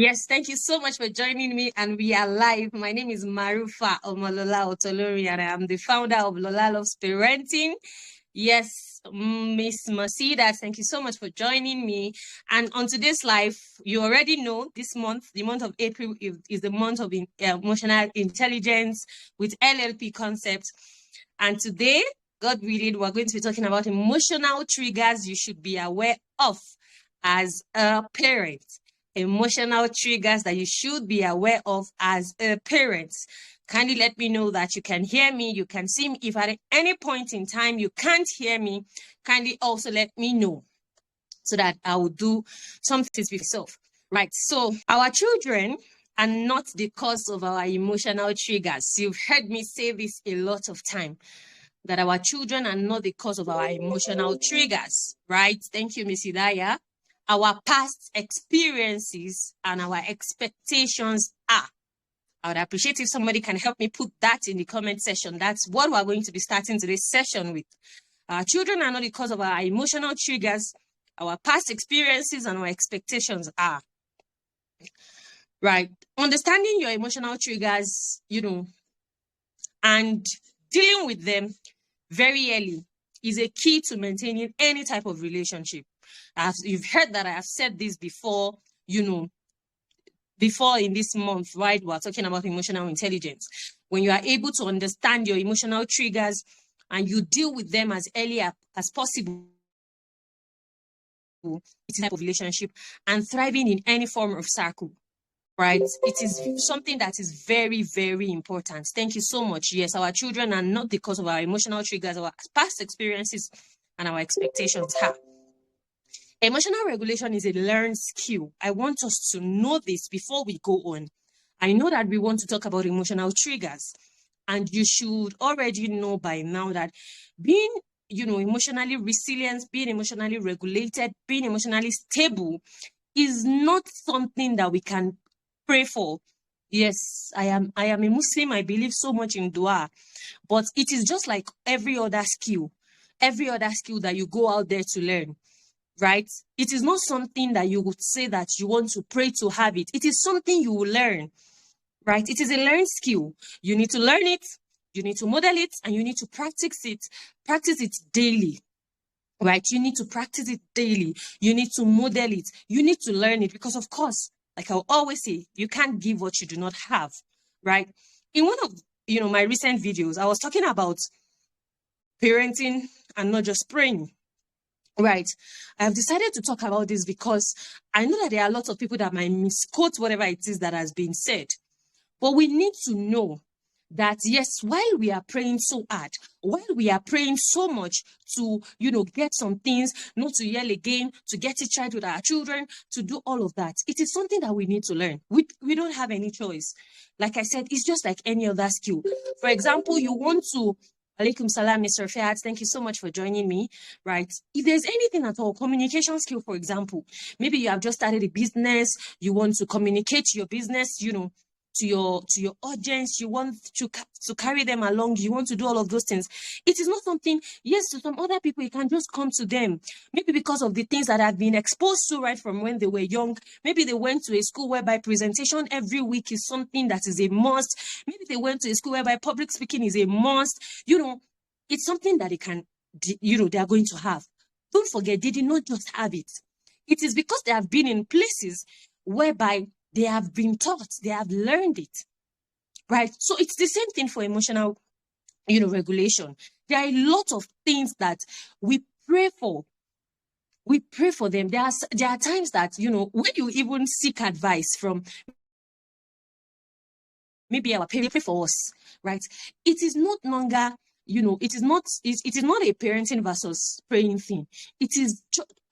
Yes, thank you so much for joining me, and we are live. My name is Marufa Omolola Otolori, and I am the founder of Lola Loves Parenting. Yes, Miss Masida, thank you so much for joining me. And on today's live, you already know this month, the month of April, is the month of emotional intelligence with LLP concepts. And today, God willing, we're going to be talking about emotional triggers you should be aware of as a parent. Emotional triggers that you should be aware of as a parent. Kindly let me know that you can hear me, you can see me. If at any point in time you can't hear me, kindly also let me know so that I will do something with myself. Right. So our children are not the cause of our emotional triggers. You've heard me say this a lot of time, that our children are not the cause of our emotional triggers. Right. Thank you, Miss Hidaya. Our past experiences and our expectations are. I would appreciate if somebody can help me put that in the comment section. That's what we're going to be starting today's session with. Our children are not the cause of our emotional triggers. Our past experiences and our expectations are. Right. Understanding your emotional triggers, and dealing with them very early is a key to maintaining any type of relationship. You've heard that I have said this before, before in this month, right? We're talking about emotional intelligence. When you are able to understand your emotional triggers and you deal with them as early as possible, it's a type of relationship and thriving in any form of circle, right? It is something that is very, very important. Thank you so much. Yes, our children are not the cause of our emotional triggers, our past experiences and our expectations have. Emotional regulation is a learned skill. I want us to know this before we go on. I know that we want to talk about emotional triggers, and you should already know by now that being, emotionally resilient, being emotionally regulated, being emotionally stable is not something that we can pray for. Yes, I am a Muslim. I believe so much in dua, but it is just like every other skill that you go out there to learn. Right? It is not something that you would say that you want to pray to have it. It is something you will learn, right? It is a learned skill. You need to learn it, you need to model it, and you need to practice it daily, right? You need to practice it daily. You need to model it. You need to learn it because, of course, like I'll always say, you can't give what you do not have, right? In one of, my recent videos, I was talking about parenting and not just praying. Right. I have decided to talk about this because I know that there are a lot of people that might misquote whatever it is that has been said. But we need to know that, yes, while we are praying so hard, while we are praying so much to, get some things, not to yell again, to get it right with our children, to do all of that, it is something that we need to learn. We don't have any choice. Like I said, it's just like any other skill. For example, you want to Alaikum salam, Mr. Fiat. Thank you so much for joining me. Right. If there's anything at all, communication skill, for example, maybe you have just started a business, you want to communicate your business, to your audience, you want to carry them along, you want to do all of those things. It is not something, yes, to some other people, you can just come to them, maybe because of the things that have been exposed to right from when they were young. Maybe they went to a school whereby presentation every week is something that is a must. Maybe they went to a school whereby public speaking is a must. It's something that they can, they are going to have. Don't forget, they did not just have it. It is because they have been in places whereby they have been taught, they have learned it, right? So it's the same thing for emotional, regulation. There are a lot of things that we pray for. We pray for them. There are times that, when you even seek advice from maybe our parents, pray for us, right? It is not longer, it is not a parenting versus praying thing. It is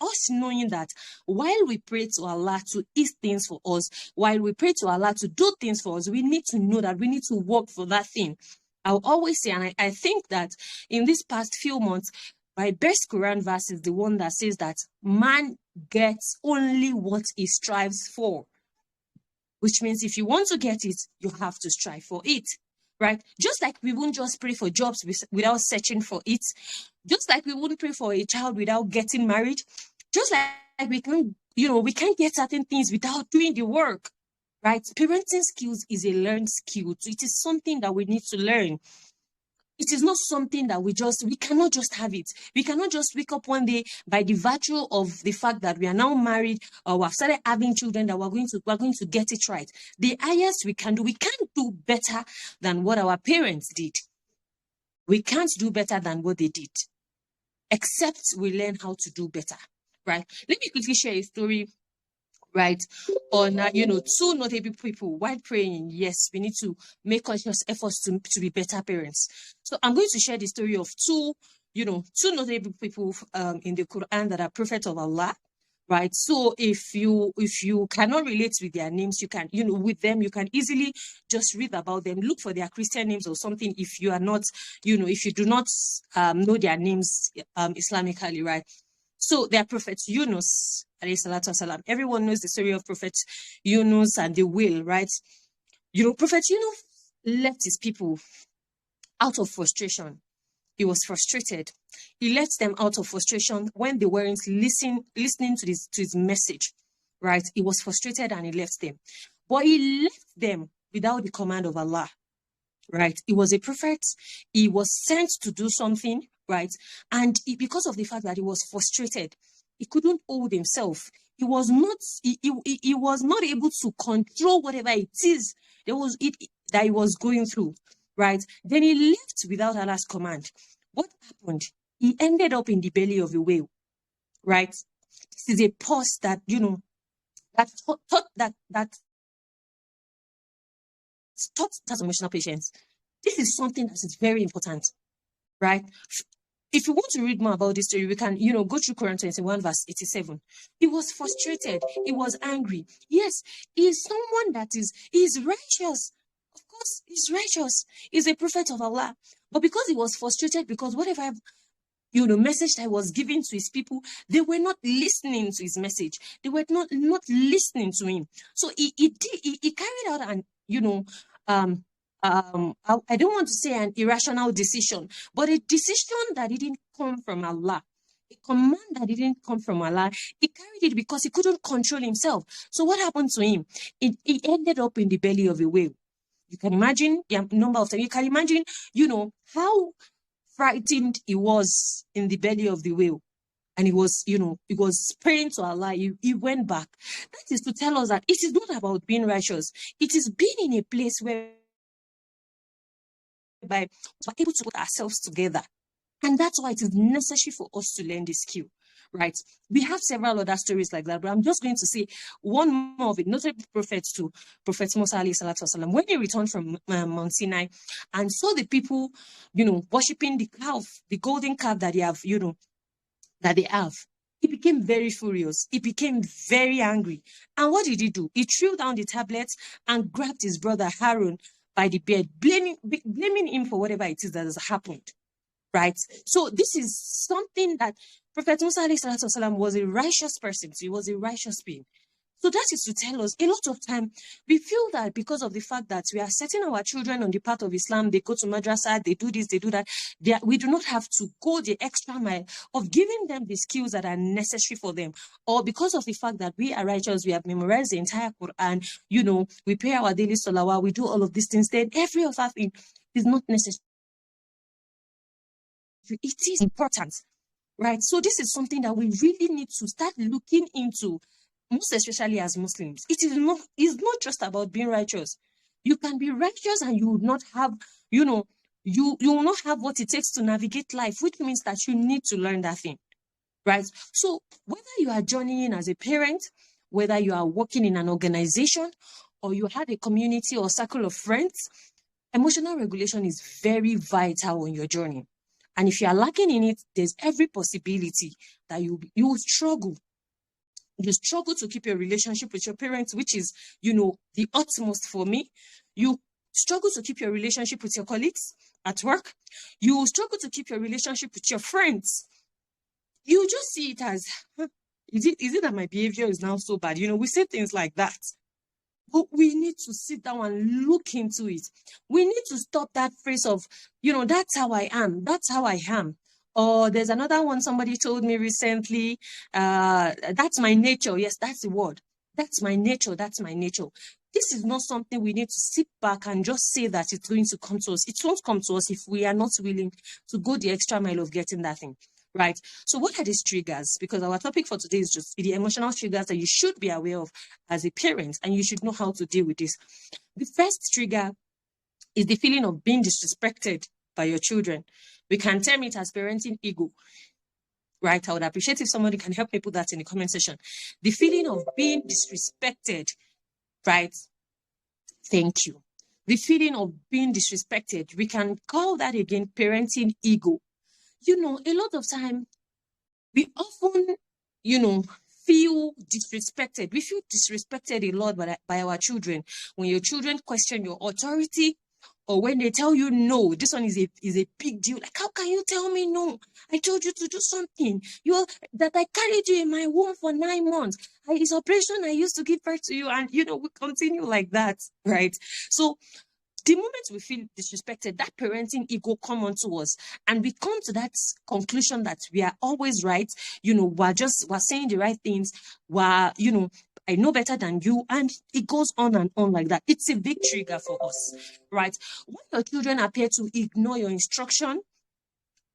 us knowing that while we pray to Allah to ease things for us, while we pray to Allah to do things for us, we need to know that we need to work for that thing. I'll always say, and I think that in these past few months, my best Quran verse is the one that says that man gets only what he strives for. Which means if you want to get it, you have to strive for it, right? Just like we won't just pray for jobs without searching for it. Just like we wouldn't pray for a child without getting married. Just like we can't get certain things without doing the work, right? Parenting skills is a learned skill. It is something that we need to learn. It is not something that we cannot just have it. We cannot just wake up one day by the virtue of the fact that we are now married or we have started having children that we're going to get it right. The highest we can't do better than what our parents did. We can't do better than what they did, except we learn how to do better, right? Let me quickly share a story, right, on two notable people while praying. Yes, we need to make conscious efforts to be better parents. So I'm going to share the story of two notable people in the Quran that are prophets of Allah, right? So if you cannot relate with their names, you can with them you can easily just read about them, look for their Christian names or something if you are not if you do not know their names Islamically, right? So they are prophets Yunus, alayhi salatu wasalam. Everyone knows the story of Prophet Yunus and the whale, right? Prophet Yunus left his people out of frustration. He was frustrated. He left them out of frustration when they weren't listening to his message, right? He was frustrated and he left them. But he left them without the command of Allah, right? He was a prophet. He was sent to do something, right? And because of the fact that he was frustrated, he couldn't hold himself. He was not able to control whatever it is that he was going through, right? Then he left without Allah's command. What happened? He ended up in the belly of a whale, right? This is a pause that that's emotional patience. This is something that is very important, right? If you want to read more about this story, we can, go through Quran 21 verse 87. He was frustrated. He was angry. Yes, he is someone that is righteous. Of course, he's righteous. He's a prophet of Allah. But because he was frustrated, because whatever message that was given to his people, they were not listening to his message. They were not listening to him. So he carried out I don't want to say an irrational decision, but a decision that didn't come from Allah, a command that didn't come from Allah. He carried it because he couldn't control himself. So what happened to him? He ended up in the belly of a whale. You can imagine the number of times. You can imagine, how frightened he was in the belly of the whale. And he was praying to Allah. He went back. That is to tell us that it is not about being righteous. It is being in a place where we're able to put ourselves together. And that's why it is necessary for us to learn this skill, right? We have several other stories like that, but I'm just going to say one more of it. Notable prophets to Prophet Musa alayhi salatu wasalam, when he returned from Mount Sinai and saw the people, worshipping the calf, the golden calf that they have, that they have, he became very furious. He became very angry. And what did he do? He threw down the tablets and grabbed his brother Harun by the beard, blaming him for whatever it is that has happened, right? So this is something that Prophet Musa alayhi salatu wasalam was a righteous person. So he was a righteous being. So that is to tell us, a lot of time, we feel that because of the fact that we are setting our children on the path of Islam, they go to madrasa, they do this, they do that, we do not have to go the extra mile of giving them the skills that are necessary for them. Or because of the fact that we are righteous, we have memorized the entire Quran, we pray our daily salawah, we do all of these things, then every other thing is not necessary. It is important, right? So this is something that we really need to start looking into, most especially as Muslims. It's not just about being righteous. You can be righteous and you will not have, you will not have what it takes to navigate life, which means that you need to learn that thing, right? So whether you are journeying as a parent, whether you are working in an organization, or you have a community or circle of friends, emotional regulation is very vital on your journey. And if you are lacking in it, there's every possibility that you will struggle. You struggle to keep your relationship with your parents, which is, the utmost for me. You struggle to keep your relationship with your colleagues at work. You struggle to keep your relationship with your friends. You just see it as, is it that my behavior is now so bad? We say things like that. But we need to sit down and look into it. We need to stop that phrase of, that's how I am. That's how I am. Or there's another one somebody told me recently, that's my nature. Yes, that's the word. That's my nature. That's my nature. This is not something we need to sit back and just say that it's going to come to us. It won't come to us if we are not willing to go the extra mile of getting that thing, right? So what are these triggers? Because our topic for today is just the emotional triggers that you should be aware of as a parent, and you should know how to deal with this. The first trigger is the feeling of being disrespected by your children. We can term it as parenting ego, right? I would appreciate if somebody can help me put that in the comment section. The feeling of being disrespected, right? Thank you. The feeling of being disrespected, we can call that again parenting ego. You know, a lot of time, we often, feel disrespected. We feel disrespected a lot by our children. When your children question your authority, or when they tell you no. This one is a big deal. Like, how can you tell me no? I told you to do something. That I carried you in my womb for 9 months. It's operation I used to give birth to you, and we continue like that, right? So the moment we feel disrespected, that parenting ego come onto us, and we come to that conclusion that we are always right. We're saying the right things. I know better than you, and it goes on and on like that. It's a big trigger for us, right? When your children appear to ignore your instruction,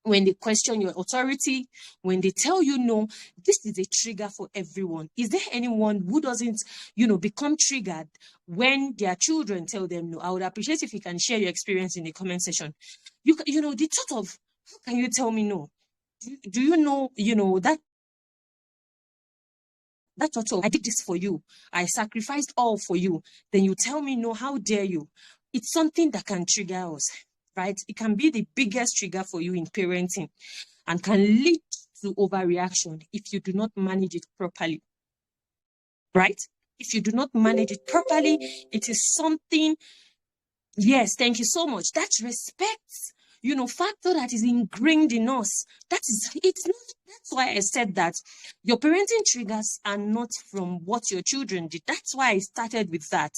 when they question your authority, when they tell you no, this is a trigger for everyone. Is there anyone who doesn't, become triggered when their children tell them no? I would appreciate if you can share your experience in the comment section. The thought of, how can you tell me no? Do you know, that thought of, I did this for you, I sacrificed all for you, then you tell me no, how dare you? It's something that can trigger us, right? It can be the biggest trigger for you in parenting and can lead to overreaction if you do not manage it properly, right? If you do not manage it properly, it is something, yes, thank you so much. That respect, factor that is ingrained in us. That's why I said that your parenting triggers are not from what your children did. That's why I started with that.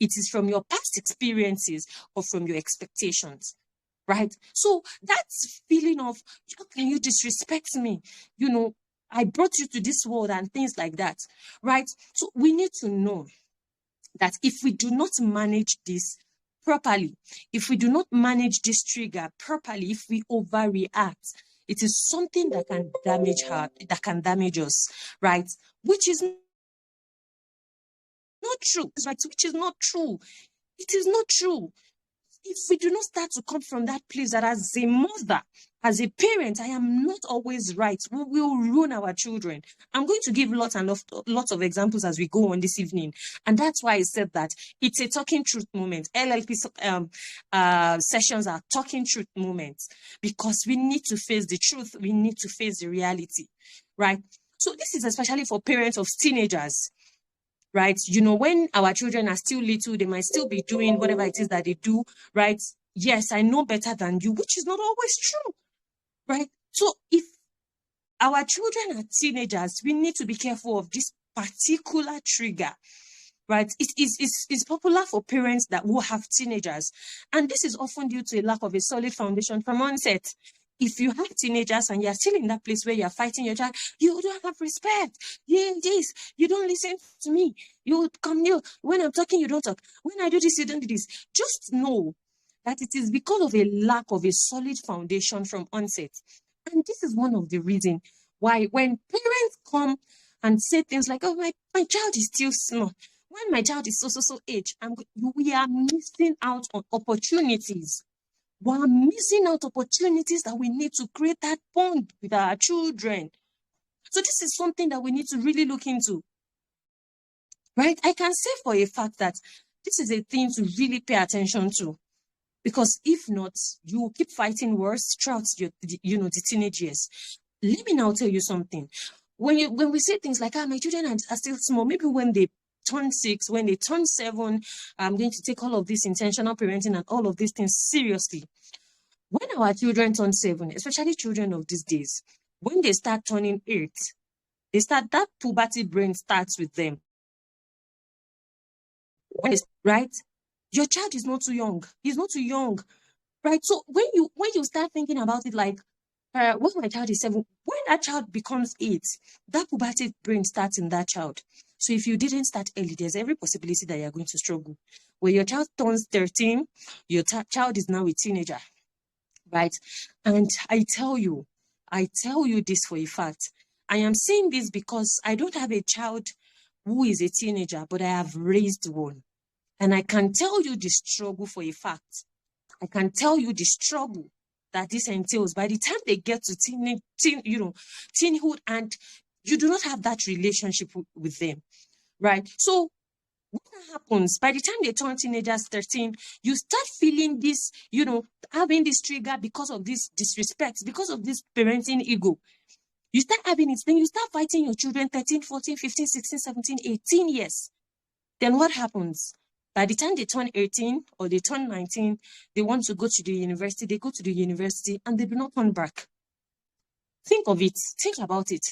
It is from your past experiences or from your expectations, right? So that feeling of, how can you disrespect me? I brought you to this world and things like that, right? So we need to know that if we do not manage this properly, if we do not manage this trigger properly, if we overreact, it is something that can damage us, right? Which is not true, right? Which is not true. It is not true. If we do not start to come from that place that as a mother, as a parent, I am not always right, we will ruin our children. I'm going to give lots of examples as we go on this evening. And that's why I said that it's a talking truth moment. LLP sessions are talking truth moments, because we need to face the truth. We need to face the reality, right? So this is especially for parents of teenagers, right? When our children are still little, they might still be doing whatever it is that they do, right? Yes, I know better than you, which is not always true, right? So if our children are teenagers, we need to be careful of this particular trigger, right? It's popular for parents that will have teenagers, and this is often due to a lack of a solid foundation from onset. If you have teenagers and you're still in that place where you're fighting your child, you don't have respect. You don't listen to me. When I'm talking, you don't talk. When I do this, you don't do this. Just know that it is because of a lack of a solid foundation from onset. And this is one of the reasons why when parents come and say things like, oh, my child is still small. When my child is so age, we are missing out on opportunities. We're missing out opportunities that we need to create that bond with our children. So this is something that we need to really look into, right? I can say for a fact that this is a thing to really pay attention to, because if not, you will keep fighting worse throughout the teenage years. Let me now tell you something. When we say things like, my children are still small, maybe when they turn 6, when they turn 7, I'm going to take all of this intentional parenting and all of these things seriously. When our children turn 7, especially children of these days, when they start turning 8, that puberty brain starts with them. Right? Your child is not too young. He's not too young, right? So when you start thinking about it, like, when my child is 7, when that child becomes 8, that puberty brain starts in that child. So if you didn't start early, there's every possibility that you're going to struggle. When your child turns 13, your child is now a teenager, right? And I tell you this for a fact. I am saying this because I don't have a child who is a teenager, but I have raised one. And I can tell you the struggle for a fact. I can tell you the struggle that this entails. By the time they get to teenhood, and you do not have that relationship with them, right? So what happens by the time they turn teenagers, 13, you start feeling this, having this trigger because of this disrespect, because of this parenting ego. You start having it, then you start fighting your children 13, 14, 15, 16, 17, 18 years. Then what happens? By the time they turn 18 or they turn 19, they want to go to the university. They go to the university and they do not turn back. Think of it. Think about it.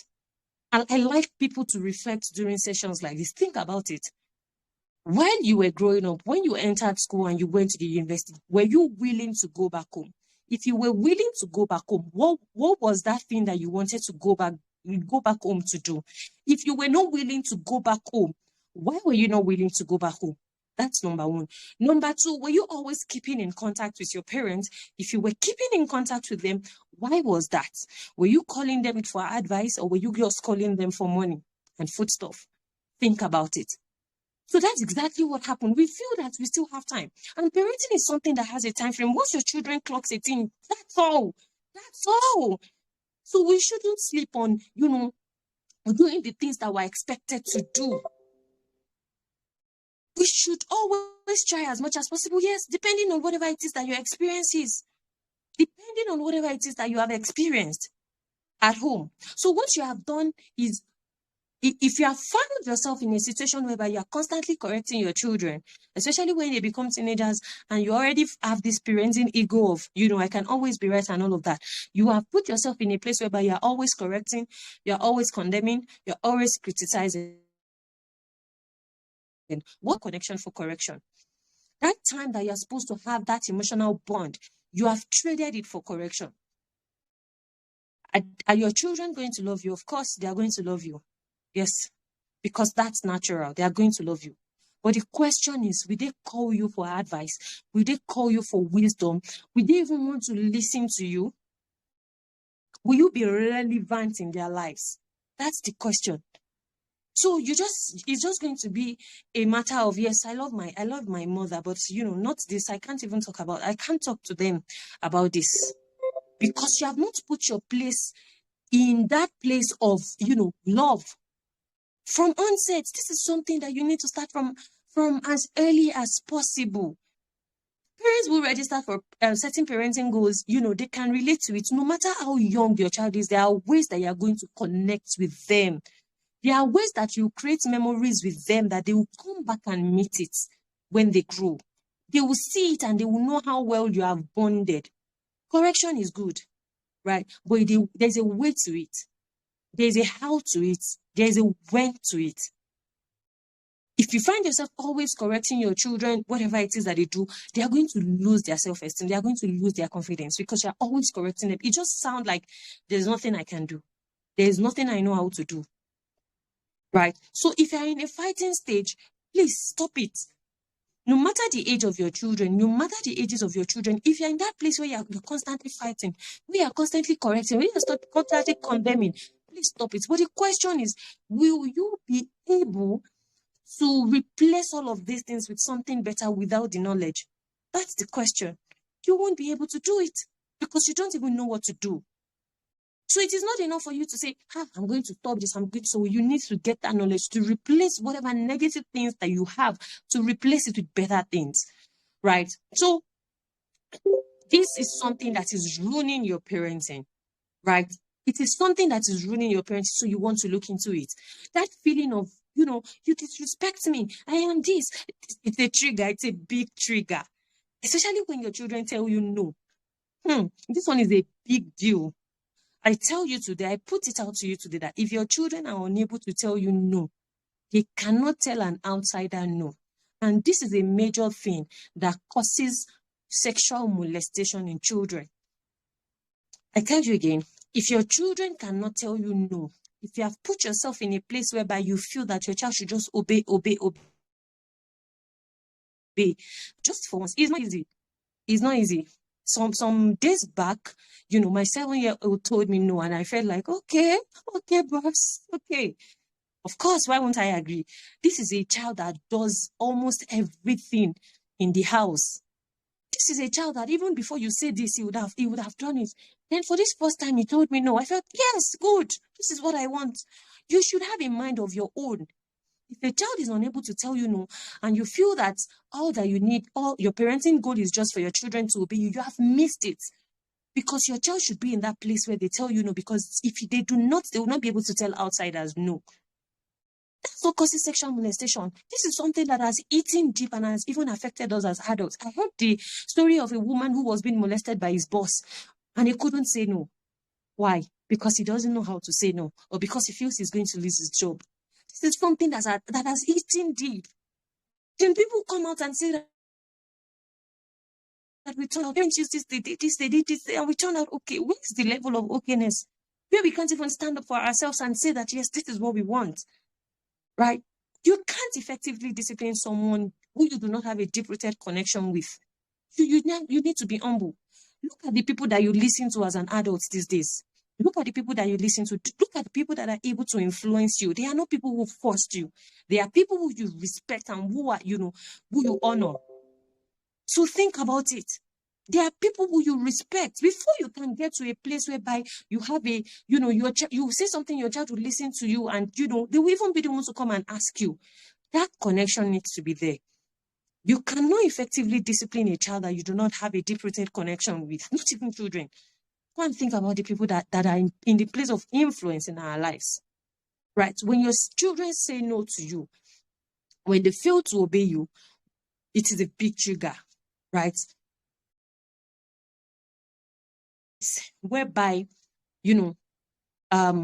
And I like people to reflect during sessions like this. Think about it. When you were growing up, when you entered school and you went to the university, were you willing to go back home? If you were willing to go back home, what was that thing that you wanted to go back home to do? If you were not willing to go back home, why were you not willing to go back home? That's number one. Number two, were you always keeping in contact with your parents? If you were keeping in contact with them, why was that? Were you calling them for advice, or were you just calling them for money and foodstuff? Think about it. So that's exactly what happened. We feel that we still have time. And parenting is something that has a time frame. Once your children clocks 18, that's all. That's all. So we shouldn't sleep on, doing the things that we're expected to do. We should always try as much as possible. Yes, depending on whatever it is that your experience is. Depending on whatever it is that you have experienced at home. So what you have done is, if you have found yourself in a situation whereby you are constantly correcting your children, especially when they become teenagers and you already have this parenting ego of, I can always be right and all of that, you have put yourself in a place whereby you are always correcting, you're always condemning, you're always criticizing. What connection for correction? That time that you're supposed to have that emotional bond, you have traded it for correction. Are your children going to love you? Of course, they are going to love you. Yes, because that's natural. They are going to love you. But the question is, will they call you for advice? Will they call you for wisdom? Will they even want to listen to you? Will you be relevant in their lives? That's the question. So it's just going to be a matter of, yes, I love my mother, but not this. I can't talk to them about this, because you have not put your place in that place of, love. From onset, this is something that you need to start from as early as possible. Parents will register for certain parenting goals. They can relate to it. No matter how young your child is, there are ways that you are going to connect with them. There are ways that you create memories with them that they will come back and meet it when they grow. They will see it and they will know how well you have bonded. Correction is good, right? But there's a way to it. There's a how to it. There's a when to it. If you find yourself always correcting your children, whatever it is that they do, they are going to lose their self-esteem. They are going to lose their confidence because you're always correcting them. It just sounds like there's nothing I can do. There's nothing I know how to do. Right? So if you're in a fighting stage, please stop it. No matter the age of your children, no matter the ages of your children, if you're in that place where you're constantly fighting, where you're constantly correcting, where you're constantly condemning, please stop it. But the question is, will you be able to replace all of these things with something better without the knowledge? That's the question. You won't be able to do it because you don't even know what to do. So it is not enough for you to say, I'm going to stop this, so you need to get that knowledge to replace whatever negative things that you have, to replace it with better things, right? So this is something that is ruining your parenting, right? It is something that is ruining your parenting, so you want to look into it. That feeling of, you disrespect me, I am this. It's a trigger, it's a big trigger. Especially when your children tell you no. This one is a big deal. I tell you today, I put it out to you today that if your children are unable to tell you no, they cannot tell an outsider no. And this is a major thing that causes sexual molestation in children. I tell you again, if your children cannot tell you no, if you have put yourself in a place whereby you feel that your child should just obey, just for once, it's not easy. It's not easy. Some days back, my 7-year-old told me no, and I felt like, okay, boss, okay. Of course, why won't I agree? This is a child that does almost everything in the house. This is a child that even before you say this, he would have done it. Then for this first time, he told me no. I felt, yes, good. This is what I want. You should have a mind of your own. If a child is unable to tell you no, and you feel that all that you need, all your parenting goal is just for your children to obey you, you have missed it. Because your child should be in that place where they tell you no, because if they do not, they will not be able to tell outsiders no. That's what causes sexual molestation. This is something that has eaten deep and has even affected us as adults. I heard the story of a woman who was being molested by his boss, and he couldn't say no. Why? Because he doesn't know how to say no, or because he feels he's going to lose his job. This is something that has eaten deep. Then people come out and say that we turn out, parents use this, they did this, and we turn out okay. Where's the level of okayness? Where we can't even stand up for ourselves and say that, yes, this is what we want. Right? You can't effectively discipline someone who you do not have a deep-rooted connection with. You need to be humble. Look at the people that you listen to as an adult these days. Look at the people that you listen to. Look at the people that are able to influence you. They are not people who forced you. They are people who you respect and who are, who you honor. So think about it. There are people who you respect before you can get to a place whereby you have a, you say something, your child will listen to you, and, they will even be the ones to come and ask you. That connection needs to be there. You cannot effectively discipline a child that you do not have a deep-rooted connection with, not even children. Go and think about the people that are in the place of influence in our lives, right? When your children say no to you, when they fail to obey you, it is a big trigger, right? Whereby, they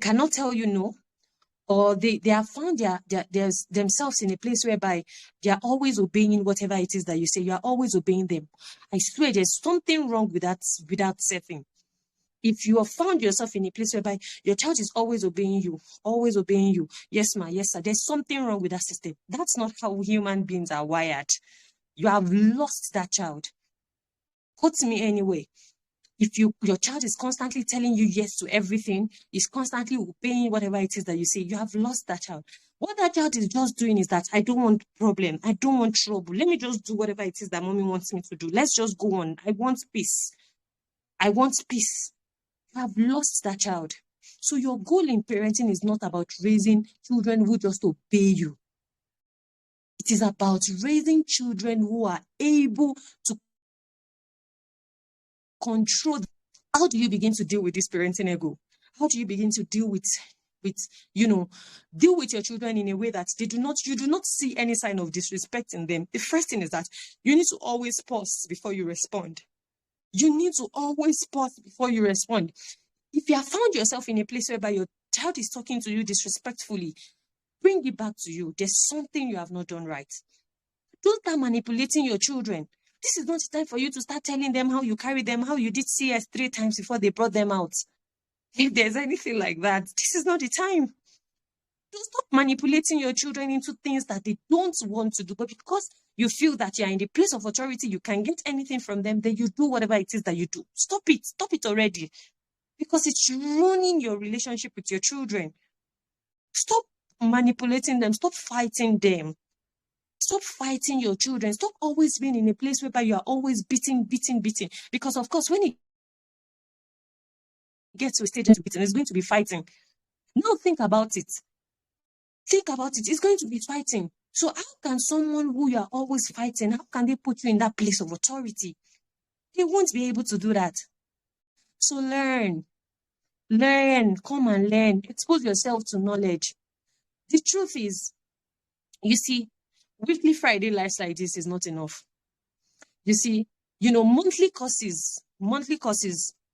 cannot tell you no, or they have found their themselves in a place whereby they are always obeying whatever it is that you say. You are always obeying them. I swear there's something wrong with that setting. If you have found yourself in a place whereby your child is always obeying you, yes, ma, yes, sir, there's something wrong with that system. That's not how human beings are wired. You have lost that child. Quote me anyway. If your child is constantly telling you yes to everything, is constantly obeying whatever it is that you say, you have lost that child. What that child is just doing is that, I don't want problem. I don't want trouble. Let me just do whatever it is that mommy wants me to do. Let's just go on. I want peace. You have lost that child. So your goal in parenting is not about raising children who just obey you. It is about raising children who are able to control. How do you begin to deal with this parenting ego? How do you begin to deal with deal with your children in a way that you do not see any sign of disrespect in them? The first thing is that you need to always pause before you respond. You need to always pause before you respond. If you have found yourself in a place whereby your child is talking to you disrespectfully, bring it back to you. There's something you have not done right. Don't start manipulating your children. This is not the time for you to start telling them how you carry them, how you did CS 3 times before they brought them out. If there's anything like that, this is not the time. Don't stop manipulating your children into things that they don't want to do. But because you feel that you're in the place of authority, you can get anything from them, then you do whatever it is that you do. Stop it. Stop it already. Because it's ruining your relationship with your children. Stop manipulating them. Stop fighting them. Stop fighting your children. Stop always being in a place whereby you are always beating. Because, of course, when it gets to a stage of beating, it's going to be fighting. Now think about it. It's going to be fighting. So how can someone who you are always fighting, how can they put you in that place of authority? They won't be able to do that. So learn, come and learn. Expose yourself to knowledge. The truth is, you see, weekly Friday lives like this is not enough. You see, monthly courses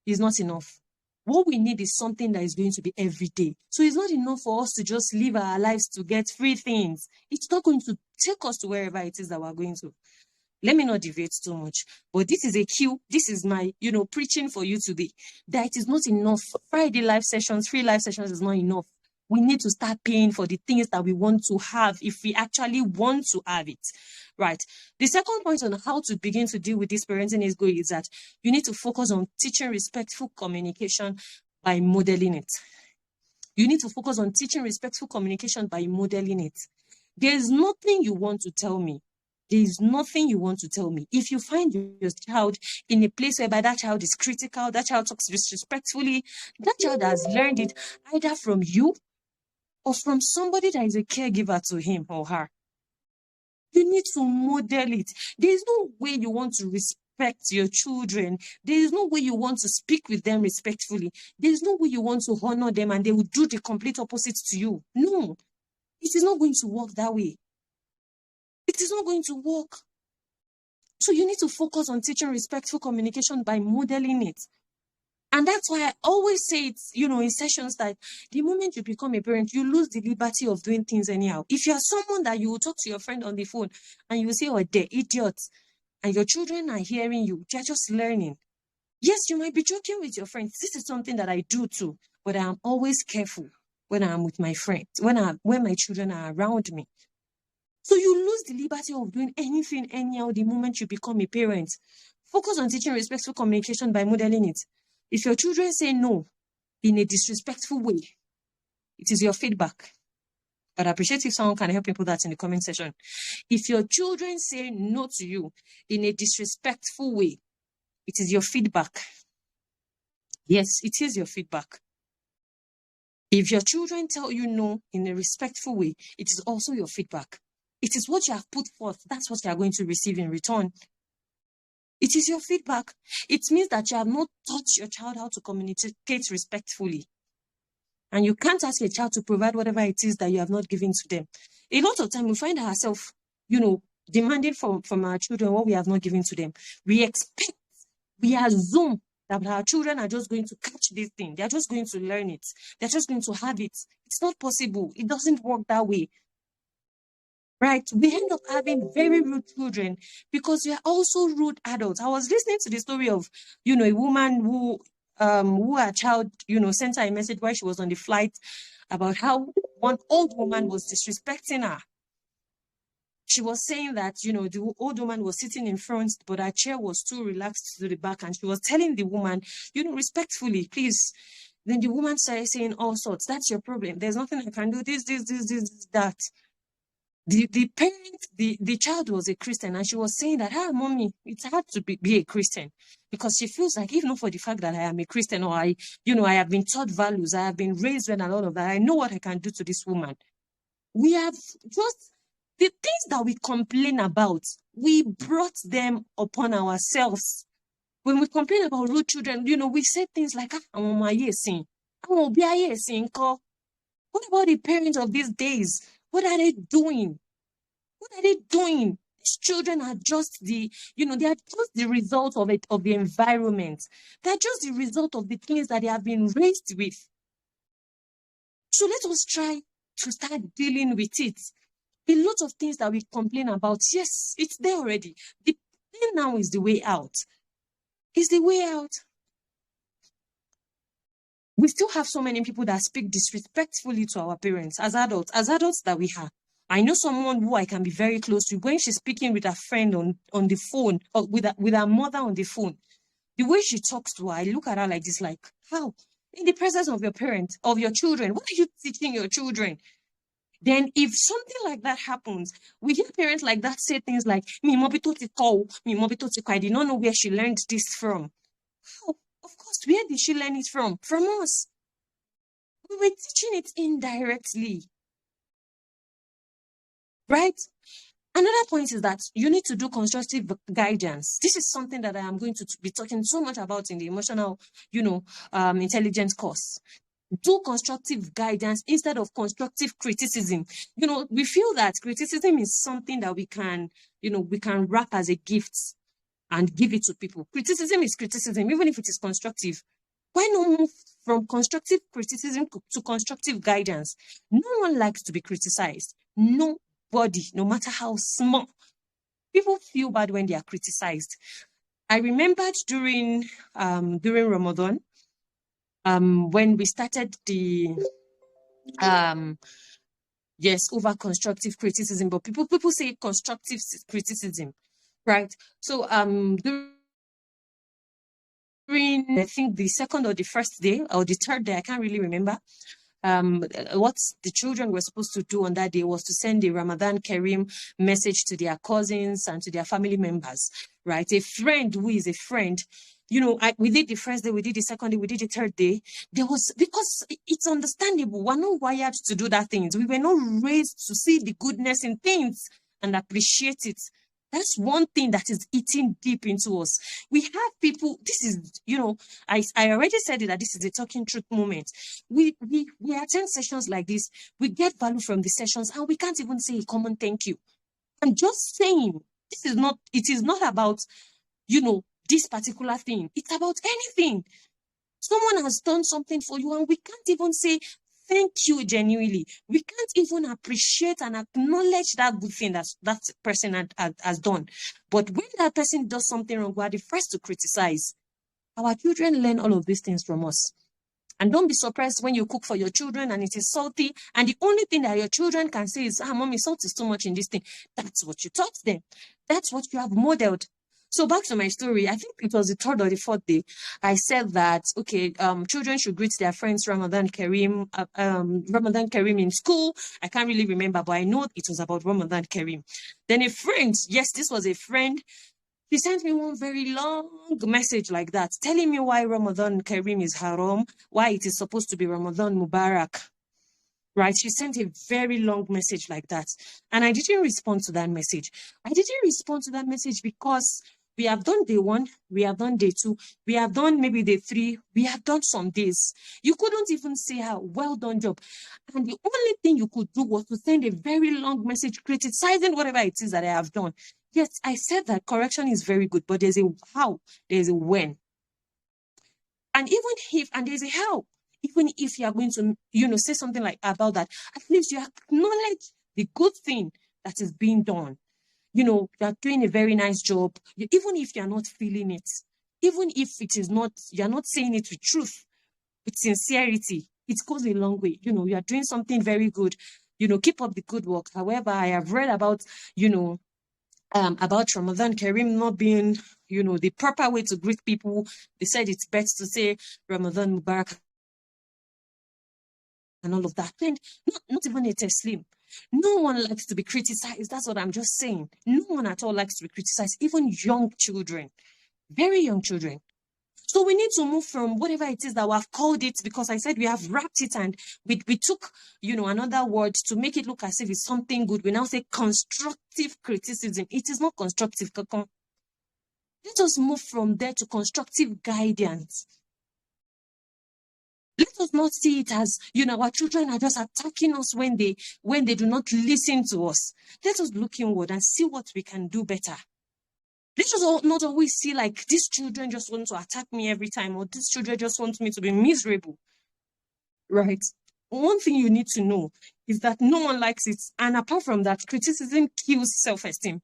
is not enough. What we need is something that is going to be every day. So it's not enough for us to just live our lives to get free things. It's not going to take us to wherever it is that we're going to. let me not deviate too much, but this is a cue. This is my, preaching for you today, that it is not enough. Friday live sessions, free live sessions is not enough. We need to start paying for the things that we want to have if we actually want to have it, right? The second point on how to begin to deal with this parenting is good is that you need to focus on teaching respectful communication by modeling it. You need to focus on teaching respectful communication by modeling it. There's nothing you want to tell me. There is nothing you want to tell me. If you find your child in a place whereby that child is critical, that child talks disrespectfully, that child has learned it either from you or from somebody that is a caregiver to him or her, you need to model it. There is no way you want to respect your children. There is no way you want to speak with them respectfully. There is no way you want to honor them and they will do the complete opposite to you. No, it is not going to work that way. It is not going to work. So you need to focus on teaching respectful communication by modeling it. And that's why I always say it's, in sessions that the moment you become a parent, you lose the liberty of doing things anyhow. If you are someone that you will talk to your friend on the phone and you will say, oh, they're idiots, and your children are hearing you, they're just learning. Yes, you might be joking with your friends. This is something that I do too, but I am always careful when I'm with my friends, when my children are around me. So you lose the liberty of doing anything anyhow the moment you become a parent. Focus on teaching respectful communication by modeling it. If your children say no in a disrespectful way, it is your feedback. But I appreciate if someone can help me put that in the comment section. If your children say no to you in a disrespectful way, it is your feedback. Yes, it is your feedback. If your children tell you no in a respectful way, it is also your feedback. It is what you have put forth. That's what you are going to receive in return. It is your feedback. It means that you have not taught your child how to communicate respectfully. And you can't ask a child to provide whatever it is that you have not given to them. A lot of time we find ourselves, demanding from our children what we have not given to them. We assume that our children are just going to catch this thing. They're just going to learn it. They're just going to have it. It's not possible. It doesn't work that way. Right? We end up having very rude children because we are also rude adults. I was listening to the story of, a woman who her child, sent her a message while she was on the flight about how one old woman was disrespecting her. She was saying that, the old woman was sitting in front, but her chair was too relaxed to the back. And she was telling the woman, respectfully, please. Then the woman started saying all sorts. That's your problem. There's nothing I can do. This, that. The parent, the child was a Christian, and she was saying that, mommy, it's hard to be a Christian because she feels like, even for the fact that I am a Christian or I have been taught values, I have been raised with a lot of that, I know what I can do to this woman. We have just the things that we complain about, we brought them upon ourselves. When we complain about rude children, we say things like, what about the parents of these days? What are they doing? What are they doing? These children are just they are just the result of the environment. They're just the result of the things that they have been raised with. So let us try to start dealing with it. A lot of things that we complain about, yes, it's there already. The thing now is the way out. It's the way out. We still have so many people that speak disrespectfully to our parents as adults that we have. I know someone who I can be very close to. When she's speaking with a friend on the phone, or with her mother on the phone, the way she talks to her, I look at her like this, like, how? In the presence of your parents, of your children, what are you teaching your children? Then if something like that happens, we hear parents like that say things like, I did not know where she learned this from. How? Of course, where did she learn it from? From us. We were teaching it indirectly. Right? Another point is that you need to do constructive guidance. This is something that I am going to be talking so much about in the emotional, intelligence course. Do constructive guidance instead of constructive criticism. We feel that criticism is something that we can wrap as a gift and give it to people. Criticism is criticism, even if it is constructive. Why not move from constructive criticism to constructive guidance? No one likes to be criticized. Nobody, no matter how small. People feel bad when they are criticized. I remembered during Ramadan, when we started the yes, over constructive criticism, but people say constructive criticism, right? So during, I think, the second or the first day or the third day, I can't really remember. What the children were supposed to do on that day was to send a Ramadan Kareem message to their cousins and to their family members, right? A friend who is a friend, you know, we did the first day, we did the second day, we did the third day. There was, because it's understandable, we're not wired to do that things. We were not raised to see the goodness in things and appreciate it. That's one thing that is eating deep into us. We have people, this is, you know, I already said it, that this is a talking truth moment. We attend sessions like this, we get value from the sessions, and we can't even say a common thank you. I'm just saying, it is not about, you know, this particular thing. It's about anything. Someone has done something for you, and we can't even say thank you genuinely. We can't even appreciate and acknowledge that good thing that person has done. But when that person does something wrong, we are the first to criticize. Our children learn all of these things from us. And don't be surprised when you cook for your children and it is salty, and the only thing that your children can say is, mommy, salt is too much in this thing. That's what you taught them. That's what you have modeled. So back to my story, I think it was the third or the fourth day, I said that, okay, children should greet their friends Ramadan Kareem in school. I can't really remember, but I know it was about Ramadan Kareem. Then a friend, yes, this was a friend, she sent me one very long message like that, telling me why Ramadan Kareem is haram, why it is supposed to be Ramadan Mubarak. Right? She sent a very long message like that. And I didn't respond to that message. I didn't respond to that message because we have done day 1, we have done day 2, we have done maybe day 3, we have done some days. You couldn't even say how well done job. And the only thing you could do was to send a very long message criticizing whatever it is that I have done. Yes, I said that correction is very good, but there's a how, there's a when. And even if, and there's a how, even if you are going to, you know, say something like about that, at least you acknowledge the good thing that is being done. You know, you're doing a very nice job, even if you're not feeling it, even if it is not, you're not saying it with truth, with sincerity, it goes a long way. You know, you're doing something very good, you know, keep up the good work. However, I have read about, you know, about Ramadan Kareem not being, you know, the proper way to greet people. They said it's best to say Ramadan Mubarak and all of that. And not even a Taslim. No one likes to be criticized. That's what I'm just saying. No one at all likes to be criticized, even young children, very young children. So we need to move from whatever it is that we have called it, because I said we have wrapped it and we took, you know, another word to make it look as if it's something good. We now say constructive criticism. It is not constructive. Let us move from there to constructive guidance. Let us not see it as, you know, our children are just attacking us when they do not listen to us. Let us look inward and see what we can do better. Let us not always see like these children just want to attack me every time, or these children just want me to be miserable. Right? One thing you need to know is that no one likes it. And apart from that, criticism kills self-esteem.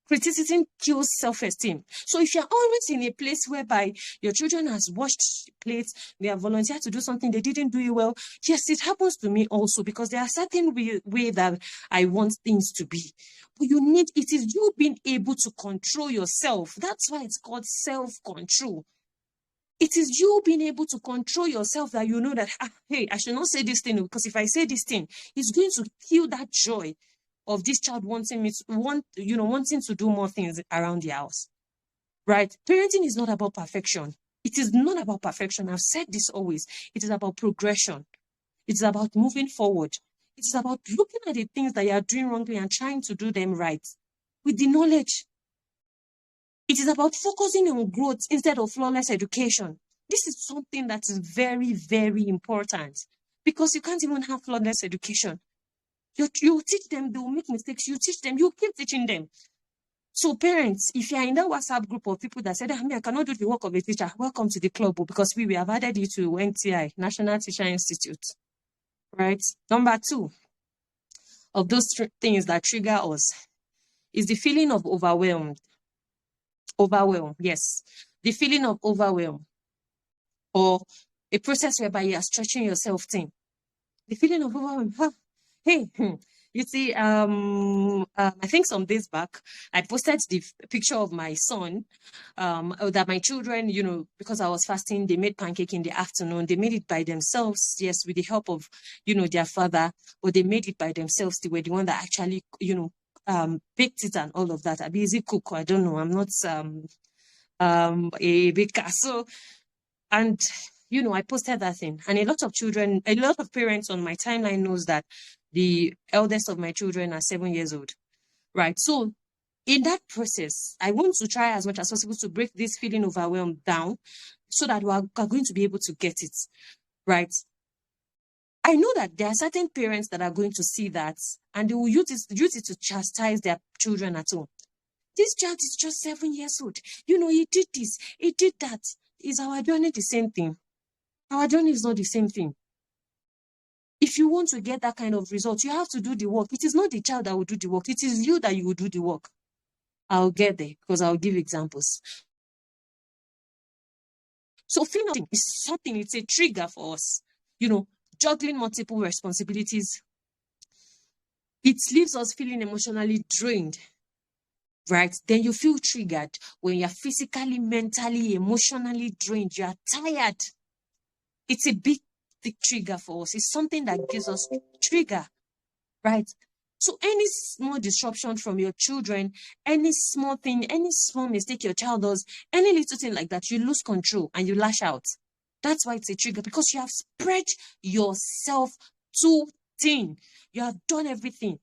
Criticism kills self-esteem. So if you're always in a place whereby your children has washed plates, they have volunteered to do something, they didn't do it well. Yes, it happens to me also, because there are certain way that I want things to be. But it is you being able to control yourself. That's why it's called self-control. It is you being able to control yourself, that you know that, hey, I should not say this thing, because if I say this thing, it's going to kill that joy of this child wanting to do more things around the house. Right? Parenting is not about perfection. It is not about perfection. I've said this always. It is about progression. It is about moving forward. It is about looking at the things that you are doing wrongly and trying to do them right with the knowledge. It is about focusing on growth instead of flawless education. This is something that is very, very important, because you can't even have flawless education. You teach them, they will make mistakes. You teach them, you keep teaching them. So parents, if you are in that WhatsApp group of people that said, I cannot do the work of a teacher, welcome to the club, because we have added you to NTI, National Teacher Institute. Right? Number 2 of those things that trigger us is the feeling of overwhelmed. Overwhelm, yes. The feeling of overwhelm, or a process whereby you are stretching yourself thin. The feeling of overwhelm. Hey, you see, I think some days back, I posted the picture of my son, that my children, because I was fasting, they made pancake in the afternoon. They made it by themselves, yes, with the help of, their father, but they made it by themselves. They were the one that actually, baked it and all of that. I'm easy cook. I don't know. I'm not a baker. So, and I posted that thing, and a lot of parents on my timeline knows that the eldest of my children are 7 years old, right? So in that process, I want to try as much as possible to break this feeling overwhelmed down so that we are going to be able to get it, right? I know that there are certain parents that are going to see that and they will use it to chastise their children at home. This child is just 7 years old. He did this, he did that. Is our journey the same thing? Our journey is not the same thing. If you want to get that kind of result, you have to do the work. It is not the child that will do the work. It is you that you will do the work. I'll get there because I'll give examples. So feeling is something, it's a trigger for us. Juggling multiple responsibilities, it leaves us feeling emotionally drained, right? Then you feel triggered when you're physically, mentally, emotionally drained. You are tired. It's a big trigger for us. It's something that gives us trigger, right? So any small disruption from your children, any small thing, any small mistake your child does, any little thing like that, you lose control and you lash out. That's why it's a trigger, because you have spread yourself too thin. You have done everything.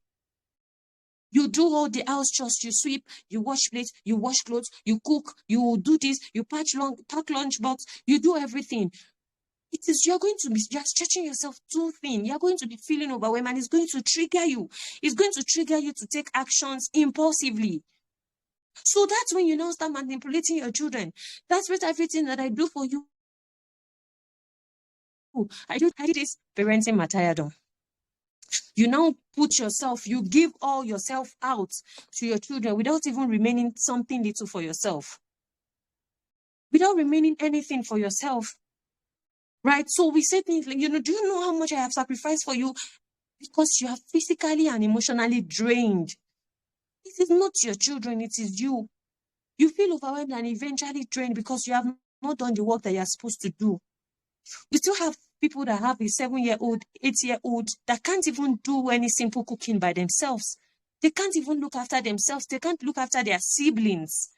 You do all the house chores, you sweep, you wash plates, you wash clothes, you cook, you do this, you pack lunch box, you do everything. You're stretching yourself too thin. You're going to be feeling overwhelmed, and it's going to trigger you. It's going to trigger you to take actions impulsively. So that's when you now start manipulating your children. That's what everything that I do for you. I did this parenting martyrdom. You now you give all yourself out to your children without even remaining something little for yourself. Without remaining anything for yourself. Right? So we say things like, do you know how much I have sacrificed for you? Because you are physically and emotionally drained. It is not your children, it is you. You feel overwhelmed and eventually drained because you have not done the work that you are supposed to do. We still have people that have a 7-year-old, 8-year-old that can't even do any simple cooking by themselves. They can't even look after themselves. They can't look after their siblings.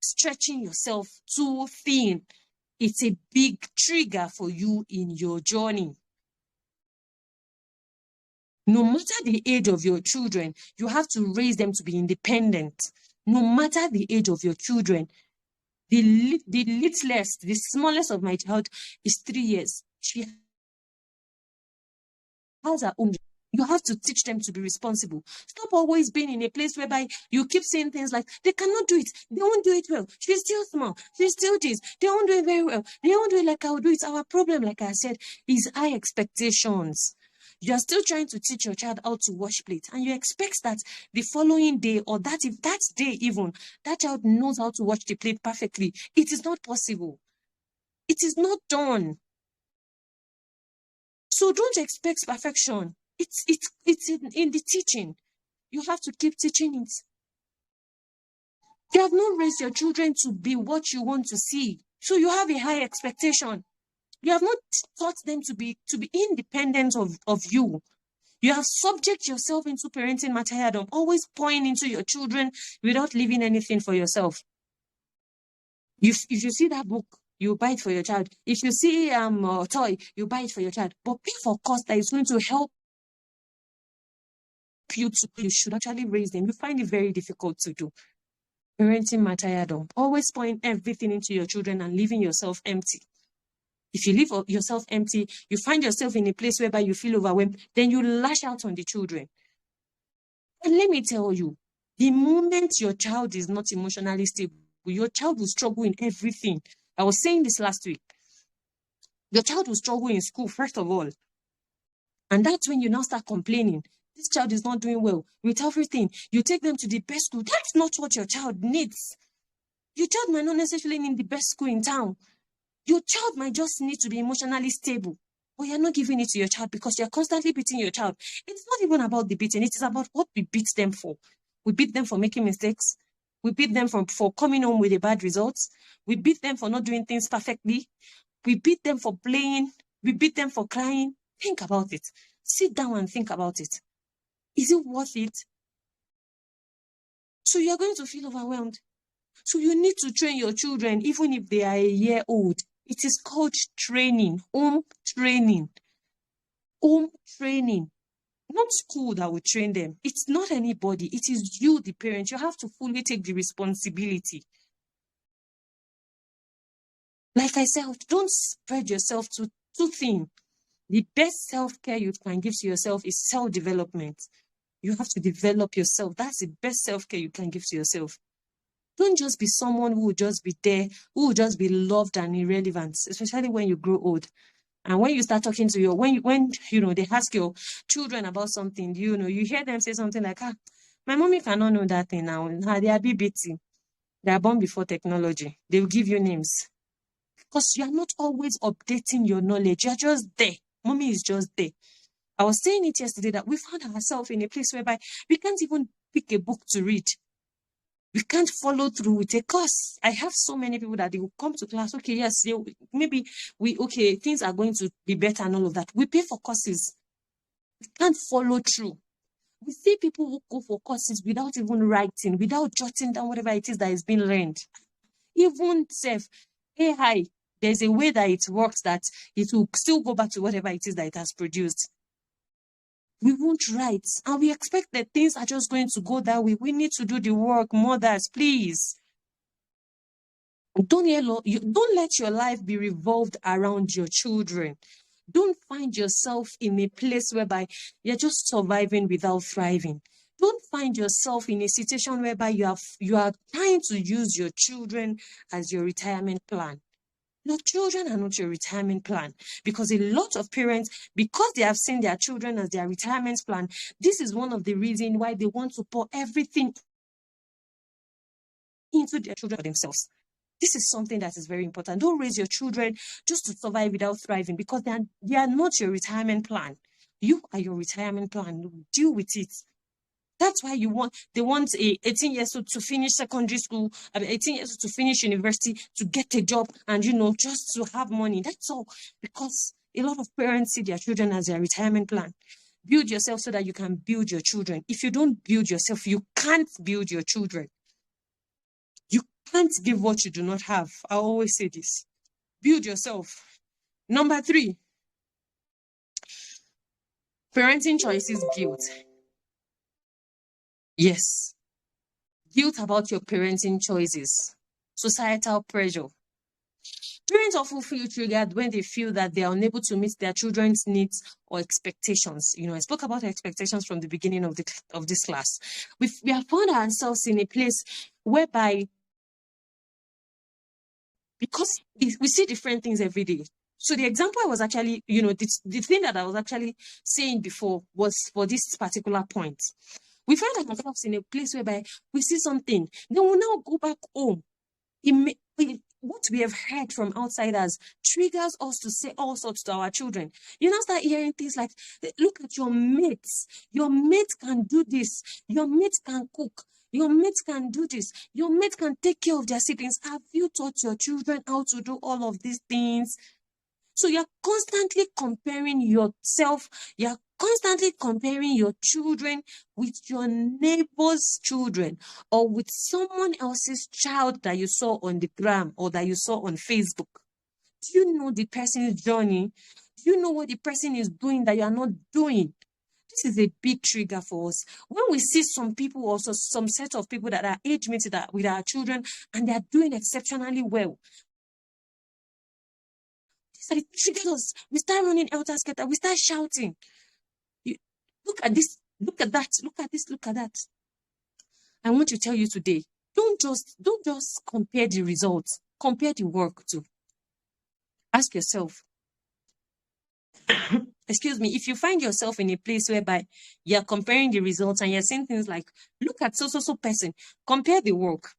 Stretching yourself too thin. It's a big trigger for you in your journey. No matter the age of your children, you have to raise them to be independent. No matter the age of your children, the littlest, the smallest of my child is 3 years. She has her own. You have to teach them to be responsible. Stop always being in a place whereby you keep saying things like, they cannot do it. They won't do it well. She's still small. She's still this. They won't do it very well. They won't do it like I will do it. Our problem, like I said, is high expectations. You are still trying to teach your child how to wash plates, and you expect that the following day, or that day even, that child knows how to wash the plate perfectly. It is not possible. It is not done. So don't expect perfection. It's in the teaching. You have to keep teaching it. You have not raised your children to be what you want to see. So you have a high expectation. You have not taught them to be independent of you. You have subject yourself into parenting martyrdom, always pouring into your children without leaving anything for yourself. If you see that book, you buy it for your child. If you see a toy, you buy it for your child. But pay for cost that is going to help you should actually raise them. You find it very difficult to do. Parenting martyrdom, always pouring everything into your children and leaving yourself empty. If you leave yourself empty, you find yourself in a place whereby you feel overwhelmed, then you lash out on the children. And let me tell you, the moment your child is not emotionally stable, your child will struggle in everything. I was saying this last week. Your child will struggle in school, first of all. And that's when you now start complaining. this child is not doing well with everything. You take them to the best school. That's not what your child needs. Your child might not necessarily need the best school in town. Your child might just need to be emotionally stable. But you're not giving it to your child because you're constantly beating your child. It's not even about the beating. It is about what we beat them for. We beat them for making mistakes. We beat them for coming home with a bad result. We beat them for not doing things perfectly. We beat them for playing. We beat them for crying. Think about it. Sit down and think about it. Is it worth it? So you're going to feel overwhelmed. So you need to train your children, even if they are a year old. It is called training, home training. Home training. Not school that will train them. It's not anybody. It is you, the parent. You have to fully take the responsibility. Like I said, don't spread yourself too thin. The best self-care you can give to yourself is self-development. You have to develop yourself. That's the best self-care you can give to yourself. Don't just be someone who will just be there, who will just be loved and irrelevant, especially when you grow old. And when you start talking to your, when they ask your children about something, you hear them say something like, my mommy cannot know that thing now. They are BBT. They are born before technology. They will give you names. Because you are not always updating your knowledge. You're just there. Mommy is just there. I was saying it yesterday that we found ourselves in a place whereby we can't even pick a book to read. We can't follow through with a course. I have so many people that they will come to class. Okay, yes, things are going to be better and all of that. We pay for courses. We can't follow through. We see people who go for courses without even writing, without jotting down whatever it is that is being learned. Even self, AI, there's a way that it works that it will still go back to whatever it is that it has produced. We won't write, and we expect that things are just going to go that way. We need to do the work. Mothers, please. Don't let your life be revolved around your children. Don't find yourself in a place whereby you're just surviving without thriving. Don't find yourself in a situation whereby you are trying to use your children as your retirement plan. Your children are not your retirement plan, because a lot of parents, because they have seen their children as their retirement plan, this is one of the reasons why they want to pour everything into their children for themselves. This is something that is very important. Don't raise your children just to survive without thriving, because they are not your retirement plan. You are your retirement plan. Deal with it. That's why they want a 18 years old to finish secondary school, 18 years old to finish university, to get a job, and just to have money. That's all. Because a lot of parents see their children as their retirement plan. Build yourself so that you can build your children. If you don't build yourself, you can't build your children. You can't give what you do not have. I always say this. Build yourself. Number 3, parenting choices guilt. Yes. Guilt about your parenting choices. Societal pressure. Parents often feel triggered when they feel that they are unable to meet their children's needs or expectations. I spoke about expectations from the beginning of this class. We have found ourselves in a place whereby, because we see different things every day. So the example I was actually, the thing that I was actually saying before was for this particular point. We find ourselves in a place whereby we see something, then we'll now go back home. What we have heard from outsiders triggers us to say all sorts to our children. You now start hearing things like, look at your mates. Your mate can do this. Your mate can cook. Your mate can do this. Your mate can take care of their siblings. Have you taught your children how to do all of these things? So you're constantly comparing yourself. You're constantly comparing your children with your neighbor's children, or with someone else's child that you saw on the gram or that you saw on Facebook. Do you know the person's journey? Do you know what the person is doing that you are not doing? This is a big trigger for us. When we see some people, also some set of people that are age mates with our children, and they are doing exceptionally well, it triggers us. We start running helter skelter. We start shouting. Look at this. Look at that. Look at this. Look at that. I want to tell you today, don't just compare the results. Compare the work too. Ask yourself, excuse me, if you find yourself in a place whereby you're comparing the results and you're saying things like, look at so person, compare the work.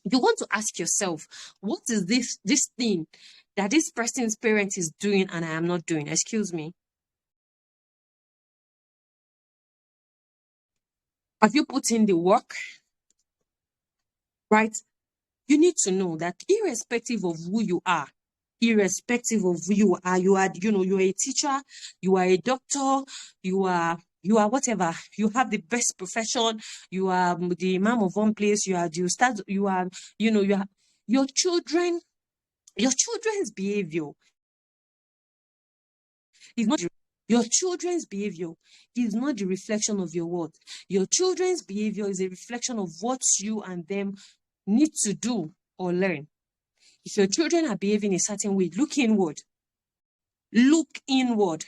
You want to ask yourself, what is this thing that this person's parent is doing and I am not doing? Excuse me. Have you put in the work? Right? You need to know that irrespective of who you are, irrespective of who you are, you're a teacher, you are a doctor, you are whatever, you have the best profession, you are the imam of one place, you are your children's behavior is not your children's behavior is not the reflection of your worth. Your children's behavior is a reflection of what you and them need to do or learn. If your children are behaving a certain way, look inward. Look inward.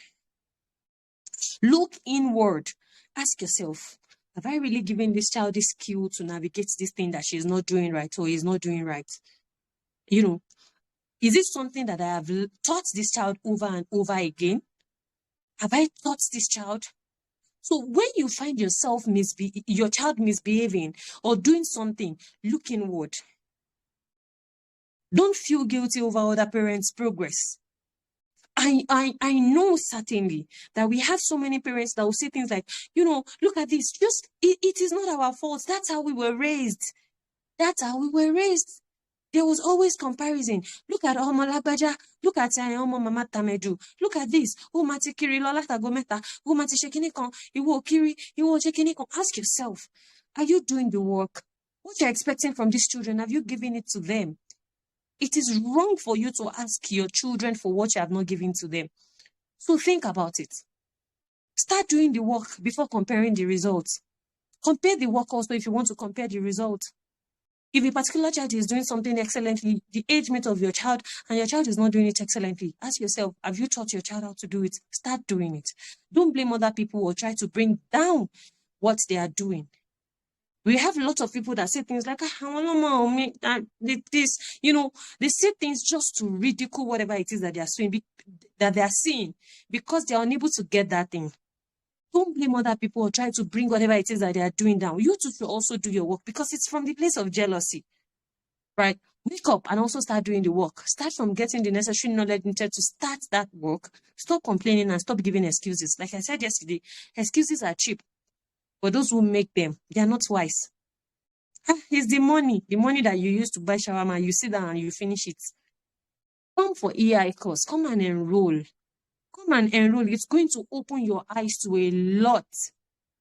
Look inward. Ask yourself, have I really given this child this skill to navigate this thing that she's not doing right or is not doing right? Is it something that I have taught this child over and over again? Have I taught this child? So when you find yourself your child misbehaving or doing something, look inward. Don't feel guilty over other parents' progress. I know certainly that we have so many parents that will say things like, look at this. It is not our fault. That's how we were raised. That's how we were raised. There was always comparison. Look at Omo Labaja. Look at Omo Mama Tamedu. Look at this. Oh, Mati Kiri Lola Tagometa. Oh, Mati Shekinikon. Iwo Kiri. Iwo Shekinikon. Ask yourself, are you doing the work? What you're expecting from these children, have you given it to them? It is wrong for you to ask your children for what you have not given to them. So think about it. Start doing the work before comparing the results. Compare the work also if you want to compare the results. If a particular child is doing something excellently, the age mate of your child, and your child is not doing it excellently, ask yourself, have you taught your child how to do it? Start doing it. Don't blame other people or try to bring down what they are doing. We have a lot of people that say things like, they say things just to ridicule whatever it is that they are seeing because they are unable to get that thing. Don't blame other people or try to bring whatever it is that they are doing down. You too should also do your work because it's from the place of jealousy, right? Wake up and also start doing the work. Start from getting the necessary knowledge needed to start that work. Stop complaining and stop giving excuses. Like I said yesterday, excuses are cheap, but those who make them, they are not wise. It's the money that you use to buy shawarma. You sit down and you finish it. Come for EI course. Come and enroll. Come and enroll. It's going to open your eyes to a lot.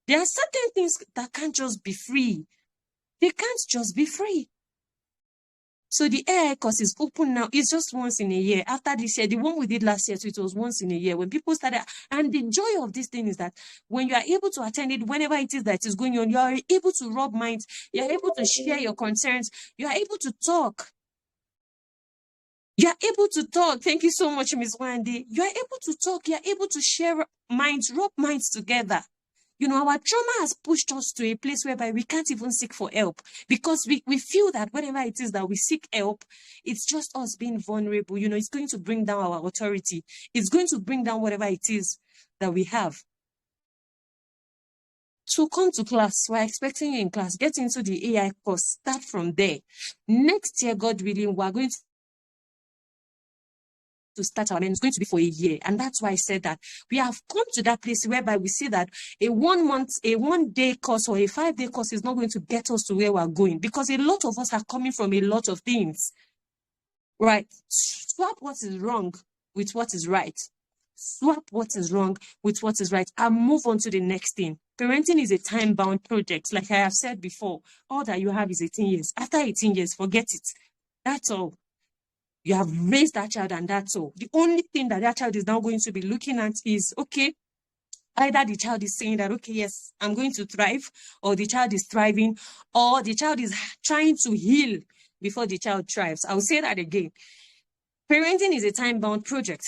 There are certain things that can't just be free. They can't just be free. So the AI course is open now. It's just once in a year. After this year, the one we did last year, so it was once in a year. When people started, and the joy of this thing is that when you are able to attend it, whenever it is that is going on, you are able to rub minds. You are able to share your concerns. You are able to talk. You are able to talk. Thank you so much, Ms. Wendy. You are able to talk. You are able to share minds, rub minds together. Our trauma has pushed us to a place whereby we can't even seek for help because we feel that whenever it is that we seek help, it's just us being vulnerable. It's going to bring down our authority. It's going to bring down whatever it is that we have. So come to class. We're expecting you in class. Get into the AI course. Start from there. Next year, God willing, we're going to start our it's going to be for a year. And that's why I said that we have come to that place whereby we see that a 1 day course or a 5-day course is not going to get us to where we're going because a lot of us are coming from a lot of things, right? Swap what is wrong with what is right. Swap what is wrong with what is right and move on to the next thing. Parenting is a time-bound project. Like I have said before, all that you have is 18 years. After 18 years, forget it. That's all. You have raised that child and that's all. The only thing that child is now going to be looking at is, okay, either the child is saying that, okay, yes, I'm going to thrive, or the child is thriving, or the child is trying to heal before the child thrives. I'll say that again. Parenting is a time-bound project.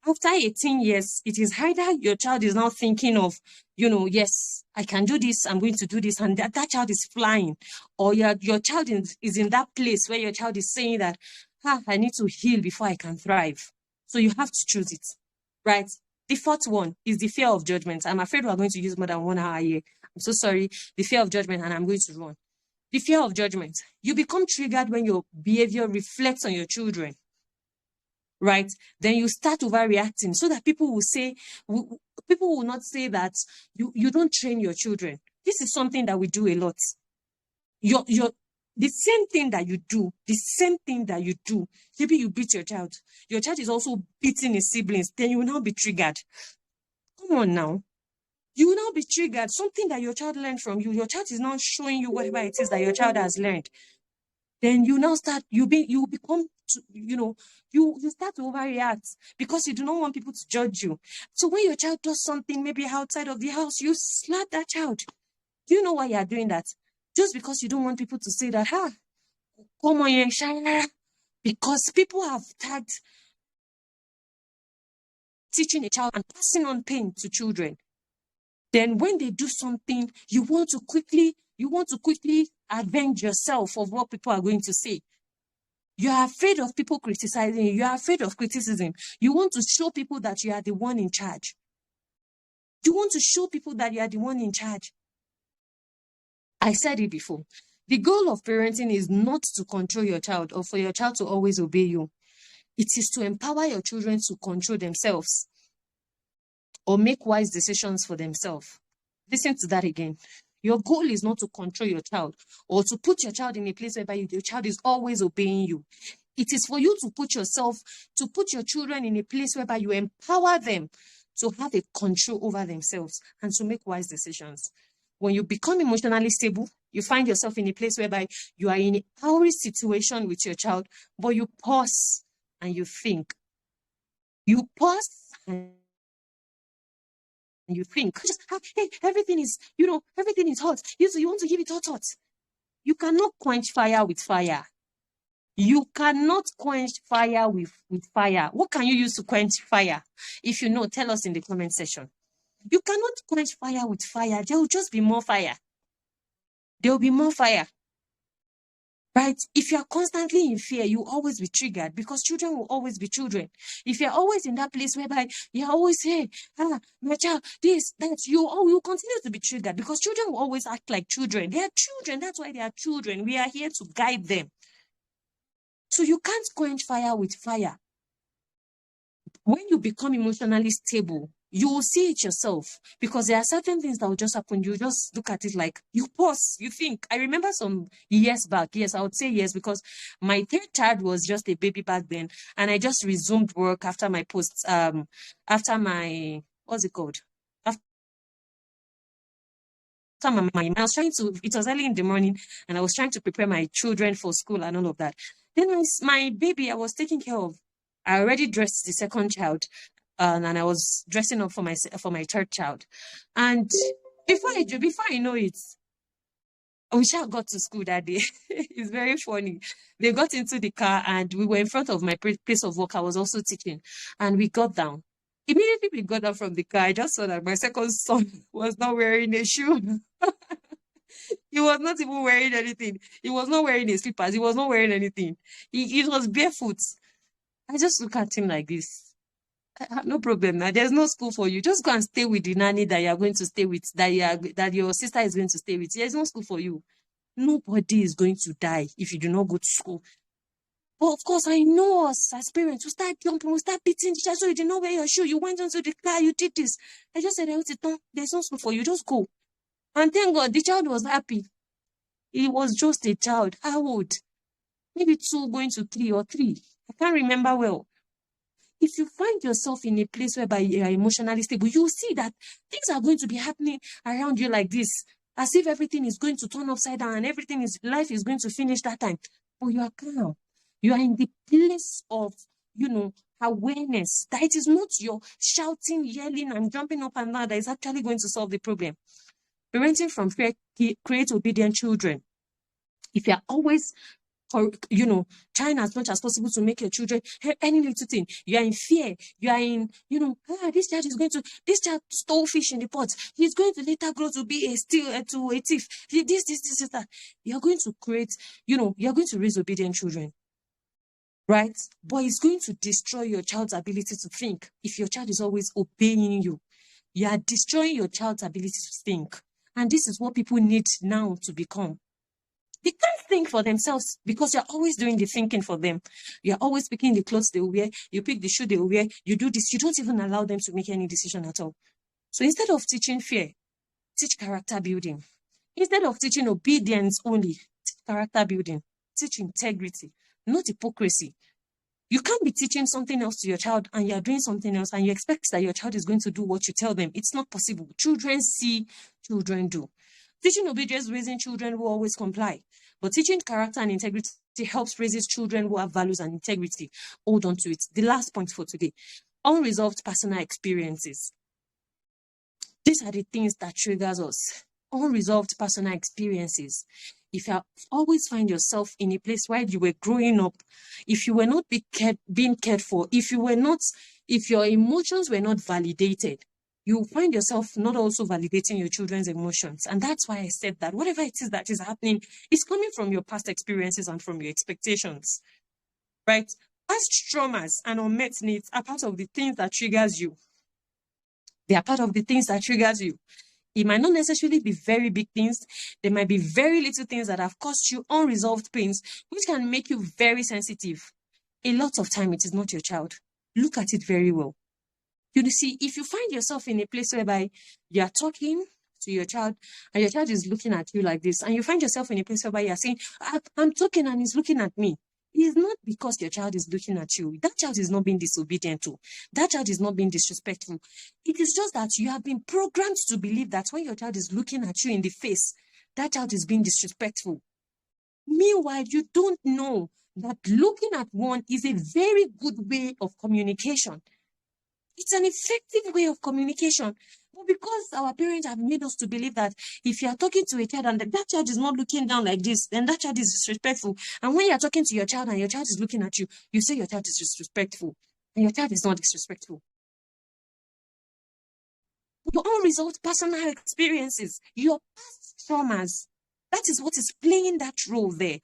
After 18 years, it is either your child is now thinking of, yes, I can do this, I'm going to do this, and that child is flying, or your child is in that place where your child is saying that, I need to heal before I can thrive. So you have to choose it, right? The fourth one is the fear of judgment. I'm afraid we're going to use more than 1 hour here. I'm so sorry. The fear of judgment, and I'm going to run. The fear of judgment. You become triggered when your behavior reflects on your children, right? Then you start overreacting so that people will say, people will not say that you don't train your children. This is something that we do a lot. The same thing that you do, maybe you beat your child is also beating his siblings, then you will now be triggered. Come on now. You will now be triggered. Something that your child learned from you, your child is now showing you whatever it is that your child has learned. Then you now start, you become, you start to overreact because you do not want people to judge you. So when your child does something maybe outside of the house, you slap that child. Do you know why you are doing that? Just because you don't want people to say that, come on, Shana. Because people have tagged teaching a child and passing on pain to children. Then when they do something, you want to quickly avenge yourself of what people are going to say. You are afraid of people criticizing you. You are afraid of criticism. You want to show people that you are the one in charge. You want to show people that you are the one in charge. I said it before. The goal of parenting is not to control your child or for your child to always obey you. It is to empower your children to control themselves or make wise decisions for themselves. Listen to that again. Your goal is not to control your child or to put your child in a place whereby your child is always obeying you. It is for you to put your children in a place whereby you empower them to have a control over themselves and to make wise decisions. When you become emotionally stable, you find yourself in a place whereby you are in a high situation with your child, but you pause and you think. You pause and you think. Just, hey, everything is hot. You want to give it hot. You cannot quench fire with fire. You cannot quench fire with fire. What can you use to quench fire? If you know, tell us in the comment section. You cannot quench fire with fire. There will just be more fire. There will be more fire. Right? If you are constantly in fear, you will always be triggered because children will always be children. If you're always in that place whereby you're always saying, my child, this, that, you continue to be triggered because children will always act like children. They are children. That's why they are children. We are here to guide them. So you can't quench fire with fire. When you become emotionally stable, you will see it yourself because there are certain things that will just happen. You just look at it like you pause, you think. I remember some years back. Yes, I would say yes, because my third child was just a baby back then. And I just resumed work after my after my, what's it called? After I was trying to, it was early in the morning and I was trying to prepare my children for school and all of that. Then my baby, I was taking care of. I already dressed the second child. And I was dressing up for my third child, and before I know it, we shall got to school that day. It's very funny. They got into the car, and we were in front of my place of work. I was also teaching, and we got down. Immediately we got down from the car. I just saw that my second son was not wearing a shoe. He was not even wearing anything. He was not wearing his slippers. He was not wearing anything. He was barefoot. I just look at him like this. No problem. Now there's no school for you. Just go and stay with the nanny that you are going to stay with, that your sister is going to stay with. There's no school for you. Nobody is going to die if you do not go to school. But of course, I know us as parents, we start jumping, we start beating the child. So you did not wear your shoe. You went into the car, you did this. I just said, no, there's no school for you. Just go. And thank God, the child was happy. He was just a child. How old? Maybe 2 going to 3 or 3. I can't remember well. If you find yourself in a place whereby you are emotionally stable, you will see that things are going to be happening around you like this, as if everything is going to turn upside down and life is going to finish that time. But you are calm. You are in the place of, awareness that it is not your shouting, yelling, and jumping up and down that is actually going to solve the problem. Parenting from fear creates obedient children. If you are always trying as much as possible to make your children any little thing, you are in fear, you are in, this child stole fish in the pot, he's going to later grow to be a thief, this, that. You're going to create, you're going to raise obedient children. right? But it's going to destroy your child's ability to think. If your child is always obeying you, you are destroying your child's ability to think. And this is what people need now to become. They can't think for themselves because you're always doing the thinking for them. You're always picking the clothes they wear, you pick the shoe they wear, you do this. You don't even allow them to make any decision at all. So instead of teaching fear, teach character building. Instead of teaching obedience only, teach character building, teach integrity, not hypocrisy. You can't be teaching something else to your child and you're doing something else and you expect that your child is going to do what you tell them. It's not possible. Children see, children do. Teaching obedience, raising children who always comply. But teaching character and integrity helps raise children who have values and integrity. Hold on to it. The last point for today, unresolved personal experiences. These are the things that triggers us. Unresolved personal experiences. If you always find yourself in a place where you were growing up, if you were not being cared for, if your emotions were not validated, you find yourself not also validating your children's emotions. And that's why I said that whatever it is that is happening is coming from your past experiences and from your expectations, right? Past traumas and unmet needs are part of the things that triggers you. They are part of the things that triggers you. It might not necessarily be very big things. There might be very little things that have caused you unresolved pains, which can make you very sensitive. A lot of time, it is not your child. Look at it very well. You see, if you find yourself in a place whereby you are talking to your child and your child is looking at you like this, and you find yourself in a place whereby you're saying, I'm talking and he's looking at me. It's not because your child is looking at you. That child is not being disobedient to. That child is not being disrespectful. It is just that you have been programmed to believe that when your child is looking at you in the face, that child is being disrespectful. Meanwhile, you don't know that looking at one is a very good way of communication. It's an effective way of communication. But because our parents have made us to believe that if you are talking to a child and that child is not looking down like this, then that child is disrespectful. And when you are talking to your child and your child is looking at you, you say your child is disrespectful. And your child is not disrespectful. Your unresolved personal experiences, your past traumas, that is what is playing that role there.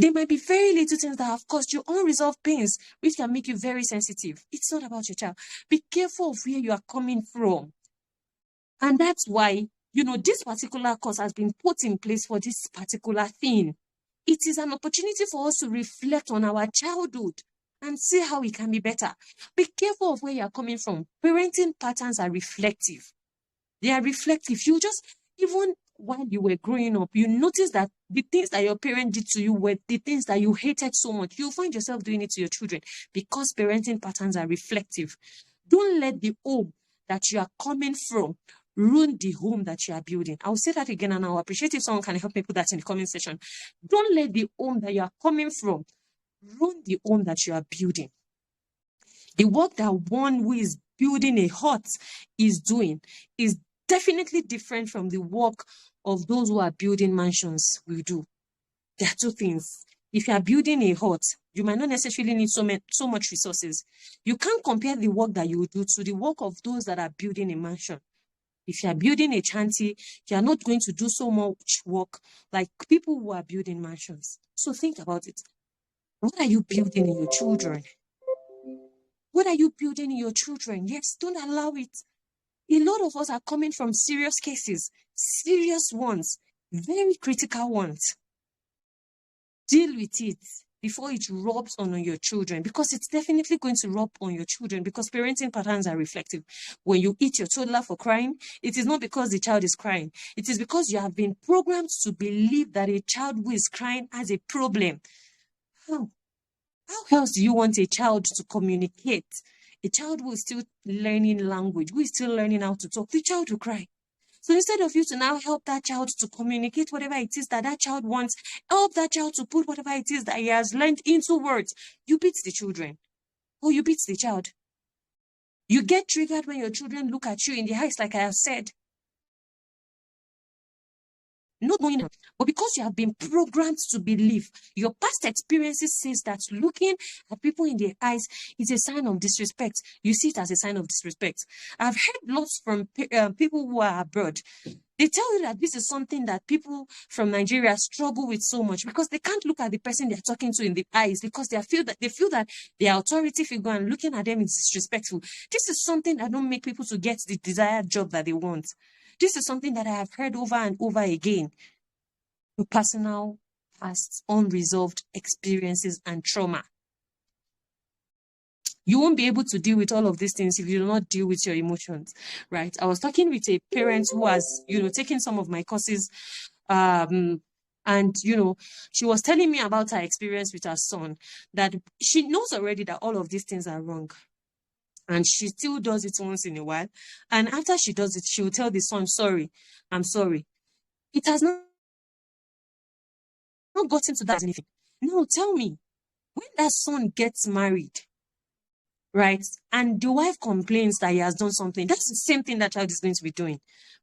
There might be very little things that have caused you unresolved pains, which can make you very sensitive. It's not about your child. Be careful of where you are coming from. And that's why, this particular course has been put in place for this particular thing. It is an opportunity for us to reflect on our childhood and see how it can be better. Be careful of where you are coming from. Parenting patterns are reflective. They are reflective. Even while you were growing up, you notice that the things that your parent did to you were the things that you hated so much. You'll find yourself doing it to your children because parenting patterns are reflective. Don't let the home that you are coming from ruin the home that you are building. I'll say that again, and I'll appreciate if someone can help me put that in the comment section. Don't let the home that you are coming from ruin the home that you are building. The work that one who is building a hut is doing is definitely different from the work of those who are building mansions will do. There are two things. If you are building a hut, you might not necessarily need so much resources. You can't compare the work that you do to the work of those that are building a mansion. If you are building a shanty, you are not going to do so much work like people who are building mansions. So think about it. What are you building in your children? What are you building in your children? Yes, don't allow it. A lot of us are coming from serious cases, serious ones, very critical ones. Deal with it before it rubs on your children, because it's definitely going to rub on your children, because parenting patterns are reflective. When you eat your toddler for crying, it is not because the child is crying. It is because you have been programmed to believe that a child who is crying has a problem. How else do you want a child to communicate? A child who is still learning language, who is still learning how to talk, the child will cry. So instead of you to now help that child to communicate whatever it is that child wants, help that child to put whatever it is that he has learned into words, you beat the children or you beat the child. You get triggered when your children look at you in the eyes, like I have said. Not knowing, but because you have been programmed to believe, your past experiences says that looking at people in the eyes is a sign of disrespect. You see it as a sign of disrespect. I've heard lots from people who are abroad. They tell you that this is something that people from Nigeria struggle with so much because they can't look at the person they're talking to in the eyes because they feel that their authority figure and looking at them is disrespectful. This is something that don't make people to get the desired job that they want. This is something that I have heard over and over again. Your personal past unresolved experiences and trauma. You won't be able to deal with all of these things if you do not deal with your emotions, right? I was talking with a parent who has, taken some of my courses, and, she was telling me about her experience with her son, that she knows already that all of these things are wrong. And she still does it once in a while. And after she does it, she will tell the son, sorry, I'm sorry. It has not gotten to that anything. Now tell me, when that son gets married, right, and the wife complains that he has done something, that's the same thing that child is going to be doing.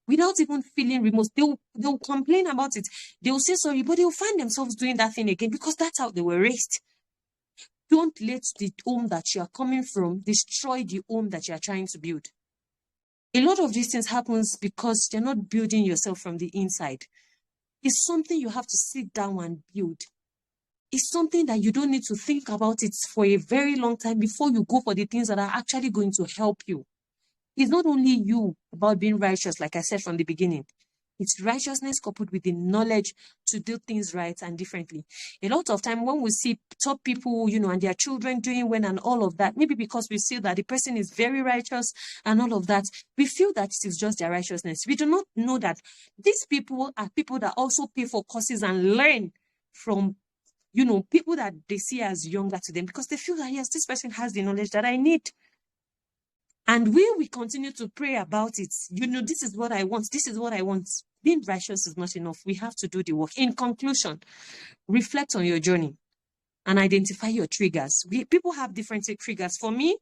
Without even feeling remorse, they'll complain about it. They'll say sorry, but they'll find themselves doing that thing again because that's how they were raised. Don't let the home that you are coming from destroy the home that you are trying to build. A lot of these things happens because you're not building yourself from the inside. It's something you have to sit down and build. It's something that you don't need to think about it for a very long time before you go for the things that are actually going to help you. It's not only you about being righteous, like I said from the beginning. It's righteousness coupled with the knowledge to do things right and differently. A lot of time when we see top people, and their children doing well and all of that, maybe because we see that the person is very righteous and all of that, we feel that it is just their righteousness. We do not know that these people are people that also pay for courses and learn from, people that they see as younger to them because they feel that, yes, this person has the knowledge that I need. And we continue to pray about it. This is what I want. This is what I want. Being righteous is not enough. We have to do the work. In conclusion, reflect on your journey and identify your triggers. People have different triggers. For me,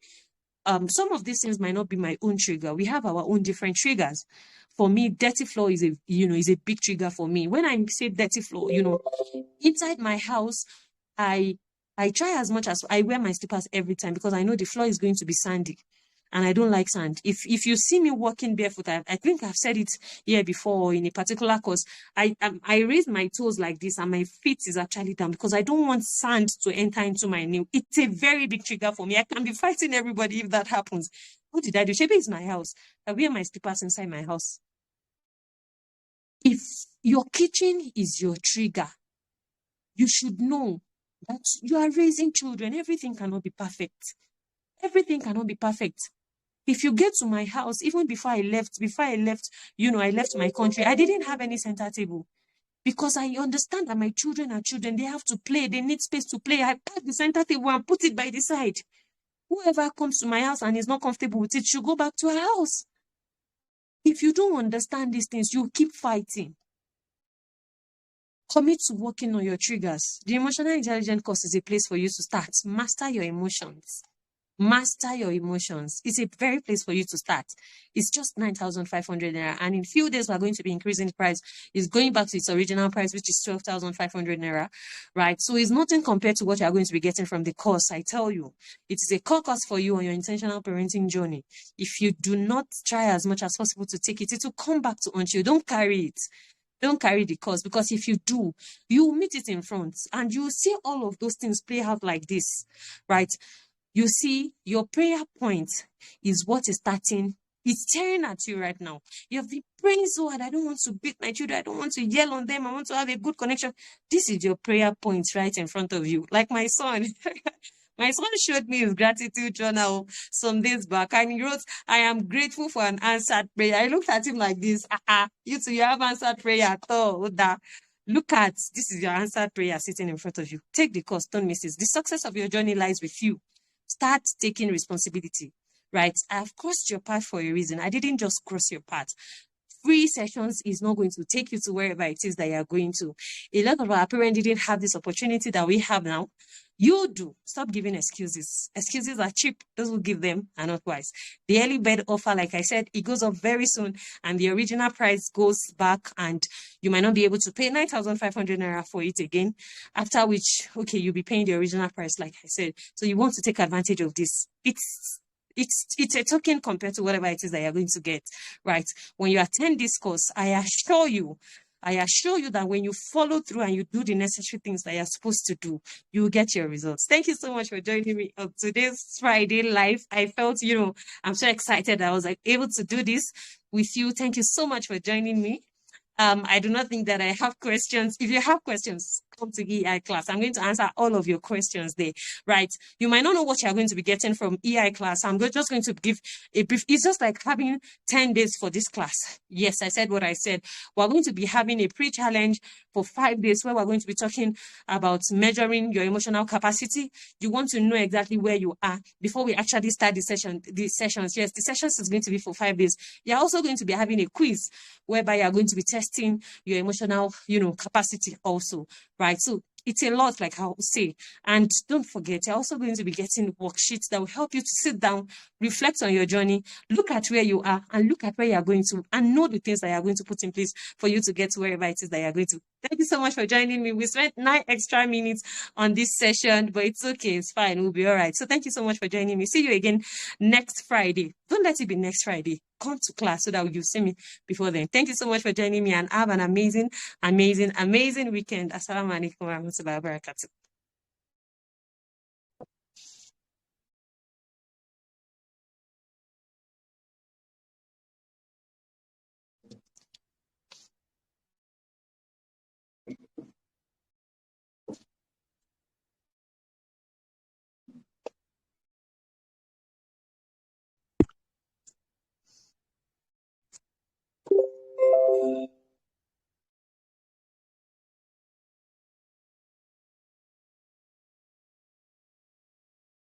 some of these things might not be my own trigger. We have our own different triggers. For me, dirty floor is a big trigger for me. When I say dirty floor, inside my house, I try as much as I wear my slippers every time because I know the floor is going to be sandy. And I don't like sand. If you see me walking barefoot, I think I've said it here before in a particular course, I raise my toes like this and my feet is actually down because I don't want sand to enter into my nail. It's a very big trigger for me. I can be fighting everybody if that happens. What did I do? Maybe it's my house. I wear my slippers inside my house. If your kitchen is your trigger, you should know that you are raising children. Everything cannot be perfect. Everything cannot be perfect. If you get to my house, even before I left, I left my country, I didn't have any center table because I understand that my children are children. They have to play. They need space to play. I pack the center table and put it by the side. Whoever comes to my house and is not comfortable with it should go back to her house. If you don't understand these things, you keep fighting. Commit to working on your triggers. The Emotional Intelligence course is a place for you to start. Master your emotions. Master your emotions. It's a very place for you to start. It's just 9,500 naira. And in a few days, we're going to be increasing the price. It's going back to its original price, which is 12,500 naira, right? So it's nothing compared to what you're going to be getting from the course. I tell you, it is a core course for you on your intentional parenting journey. If you do not try as much as possible to take it, it will come back to haunt you. Don't carry it. Don't carry the course, because if you do, you will meet it in front and you will see all of those things play out like this, right? You see, your prayer point is what is starting. It's staring at you right now. You have been praying so hard. I don't want to beat my children. I don't want to yell on them. I want to have a good connection. This is your prayer point right in front of you. Like my son. My son showed me his gratitude journal some days back, and he wrote, I am grateful for an answered prayer. I looked at him like this. You too, you have answered prayer at all. Look at, this is your answered prayer sitting in front of you. Take the course, don't miss it. The success of your journey lies with you. Start taking responsibility, right? I've crossed your path for a reason. I didn't just cross your path. Free sessions is not going to take you to wherever it is that you're going to. A lot of our parents didn't have this opportunity that we have now. You do. Stop giving excuses. Excuses are cheap. Those will give them are not wise. The early bird offer, like I said, it goes up very soon, and the original price goes back, and you might not be able to pay 9,500 naira for it again, after which, okay, you'll be paying the original price, like I said. So you want to take advantage of this. it's a token compared to whatever it is that you're going to get, right? When you attend this course, I assure you that when you follow through and you do the necessary things that you're supposed to do, you will get your results. Thank you so much for joining me on today's Friday live. I felt, I'm so excited I was able to do this with you. Thank you so much for joining me. I do not think that I have questions. If you have questions, come to EI class. I'm going to answer all of your questions there, right? You might not know what you're going to be getting from EI class. I'm just going to give a brief. It's just like having 10 days for this class. Yes, I said what I said. We're going to be having a pre-challenge for 5 days where we're going to be talking about measuring your emotional capacity. You want to know exactly where you are before we actually start the sessions. Yes, the sessions is going to be for 5 days. You're also going to be having a quiz whereby you're going to be testing your emotional, capacity also, right? So it's a lot, like I would say. And don't forget, you're also going to be getting worksheets that will help you to sit down, reflect on your journey, look at where you are and look at where you're going to, and know the things that you're going to put in place for you to get to wherever it is that you're going to. Thank you so much for joining me. We spent 9 extra minutes on this session, but it's okay. It's fine. We'll be all right. So thank you so much for joining me. See you again next Friday. Don't let it be next Friday. Come to class so that you see me before then. Thank you so much for joining me and have an amazing, amazing, amazing weekend. Assalamu alaikum wa rahmatullahi wa barakatuh.